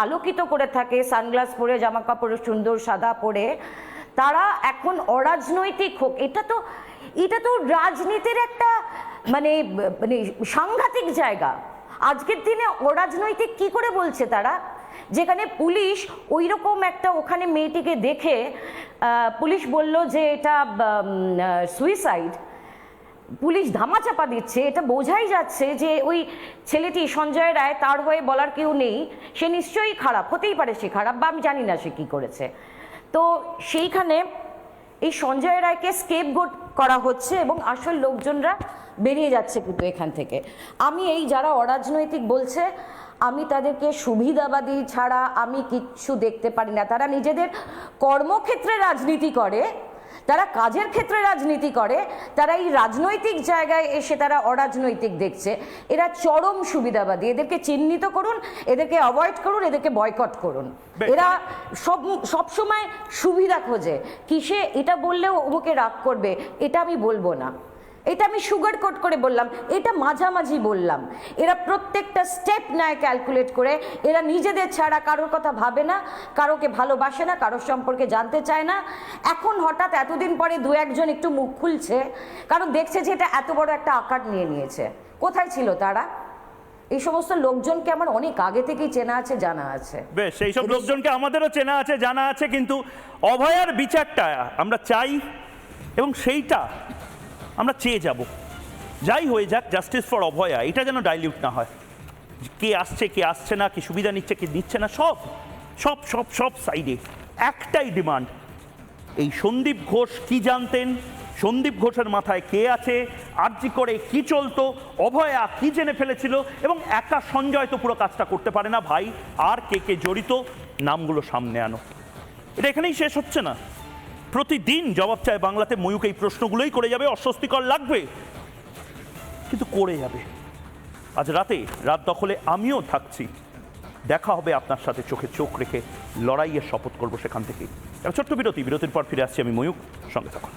L: আলোকিত করে থাকে, সানগ্লাস পরে, জামা কাপড় সুন্দর সাদা পরে, তারা এখন অরাজনৈতিক হোক, এটা তো রাজনীতির একটা মানে মানে সাংঘাতিক জায়গা। আজকের দিনে অরাজনৈতিক কি করে বলছে তারা? যেখানে পুলিশ ওই রকম একটা, ওখানে মেয়েটিকে দেখে পুলিশ বলল যে এটা সুইসাইড, পুলিশ ধামাচাপা দিচ্ছে, এটা বোঝাই যাচ্ছে যে ওই ছেলেটি সঞ্জয় রায়, তার হয়ে বলার কেউ নেই, সে নিশ্চয়ই খারাপ, হতেই পারে সে খারাপ, বা আমি জানি না সে কী করেছে। তো সেইখানে এই সঞ্জয় রায়কে স্কেপগোট করা হচ্ছে এবং আসল লোকজনরা বেরিয়ে যাচ্ছে কিন্তু এখান থেকে। আমি এই যারা অরাজনৈতিক বলছে, আমি তাদেরকে সুবিধাবাদী ছাড়া আমি কিচ্ছু দেখতে পারি না। তারা নিজেদের কর্মক্ষেত্রে রাজনীতি করে, তারা কাজের ক্ষেত্রে রাজনীতি করে, তারা এই রাজনৈতিক জায়গায় এসে তারা অরাজনৈতিক দেখছে। এরা চরম সুবিধাবাদী। এদেরকে চিহ্নিত করুন, এদেরকে অ্যাভয়েড করুন, এদেরকে বয়কট করুন। এরা সব সময় সুবিধা খোঁজে। কিসে এটা বললেও ওকে রাগ করবে, এটা আমি বলবো না, এটা আমি সুগার কোট করে বললাম, এটা মাঝামাঝি বললাম। এরা প্রত্যেকটা স্টেপ নেয় ক্যালকুলেট করে। এরা নিজেদের ছাড়া কারোর কথা ভাবে না, কারোকে ভালোবাসে না, কারোর সম্পর্কে জানতে চায় না। এখন হঠাৎ এতদিন পরে 2-1 একটু মুখ খুলছে, কারণ দেখছে যে এটা এত বড় একটা আকার নিয়ে নিয়েছে। কোথায় ছিল তারা? এই সমস্ত লোকজনকে আমার অনেক আগে থেকেই চেনা আছে, জানা আছে।
A: বেশ, সেই সব লোকজনকে আমাদেরও চেনা আছে, জানা আছে, কিন্তু অভয়ার বিচারটা আমরা চাই এবং সেইটা আমরা চেয়ে যাব। যাই হয়ে যাক, জাস্টিস ফর অভয়া, এটা যেন ডাইলিউট না হয়। কে আসছে কে আসছে না, কি সুবিধা নিচ্ছে কে নিচ্ছে না, সব সব সব সব সাইডে একটাই ডিমান্ড, এই সন্দীপ ঘোষ কি জানতেন, সন্দীপ ঘোষের মাথায় কে আছে, আরজি করে কি চলতো, অভয়া কি জেনে ফেলেছিল, এবং একা সঞ্জয় তো পুরো কাজটা করতে পারে না ভাই, আর কে কে জড়িত নামগুলো সামনে আনো। এটা এখানেই শেষ হচ্ছে না, প্রতিদিন জবাব চায় বাংলাতে। ময়ূক এই প্রশ্নগুলোই করে যাবে, অস্বস্তিকর লাগবে কিন্তু করে যাবে। আজ রাত দখলে আমিও থাকছি, দেখা হবে আপনার সাথে চোখে চোখ রেখে লড়াইয়ের শপথ করব সেখান থেকেই। ছোট্ট বিরতির পর ফিরে আসছি আমি ময়ূক, সঙ্গে থাকুন।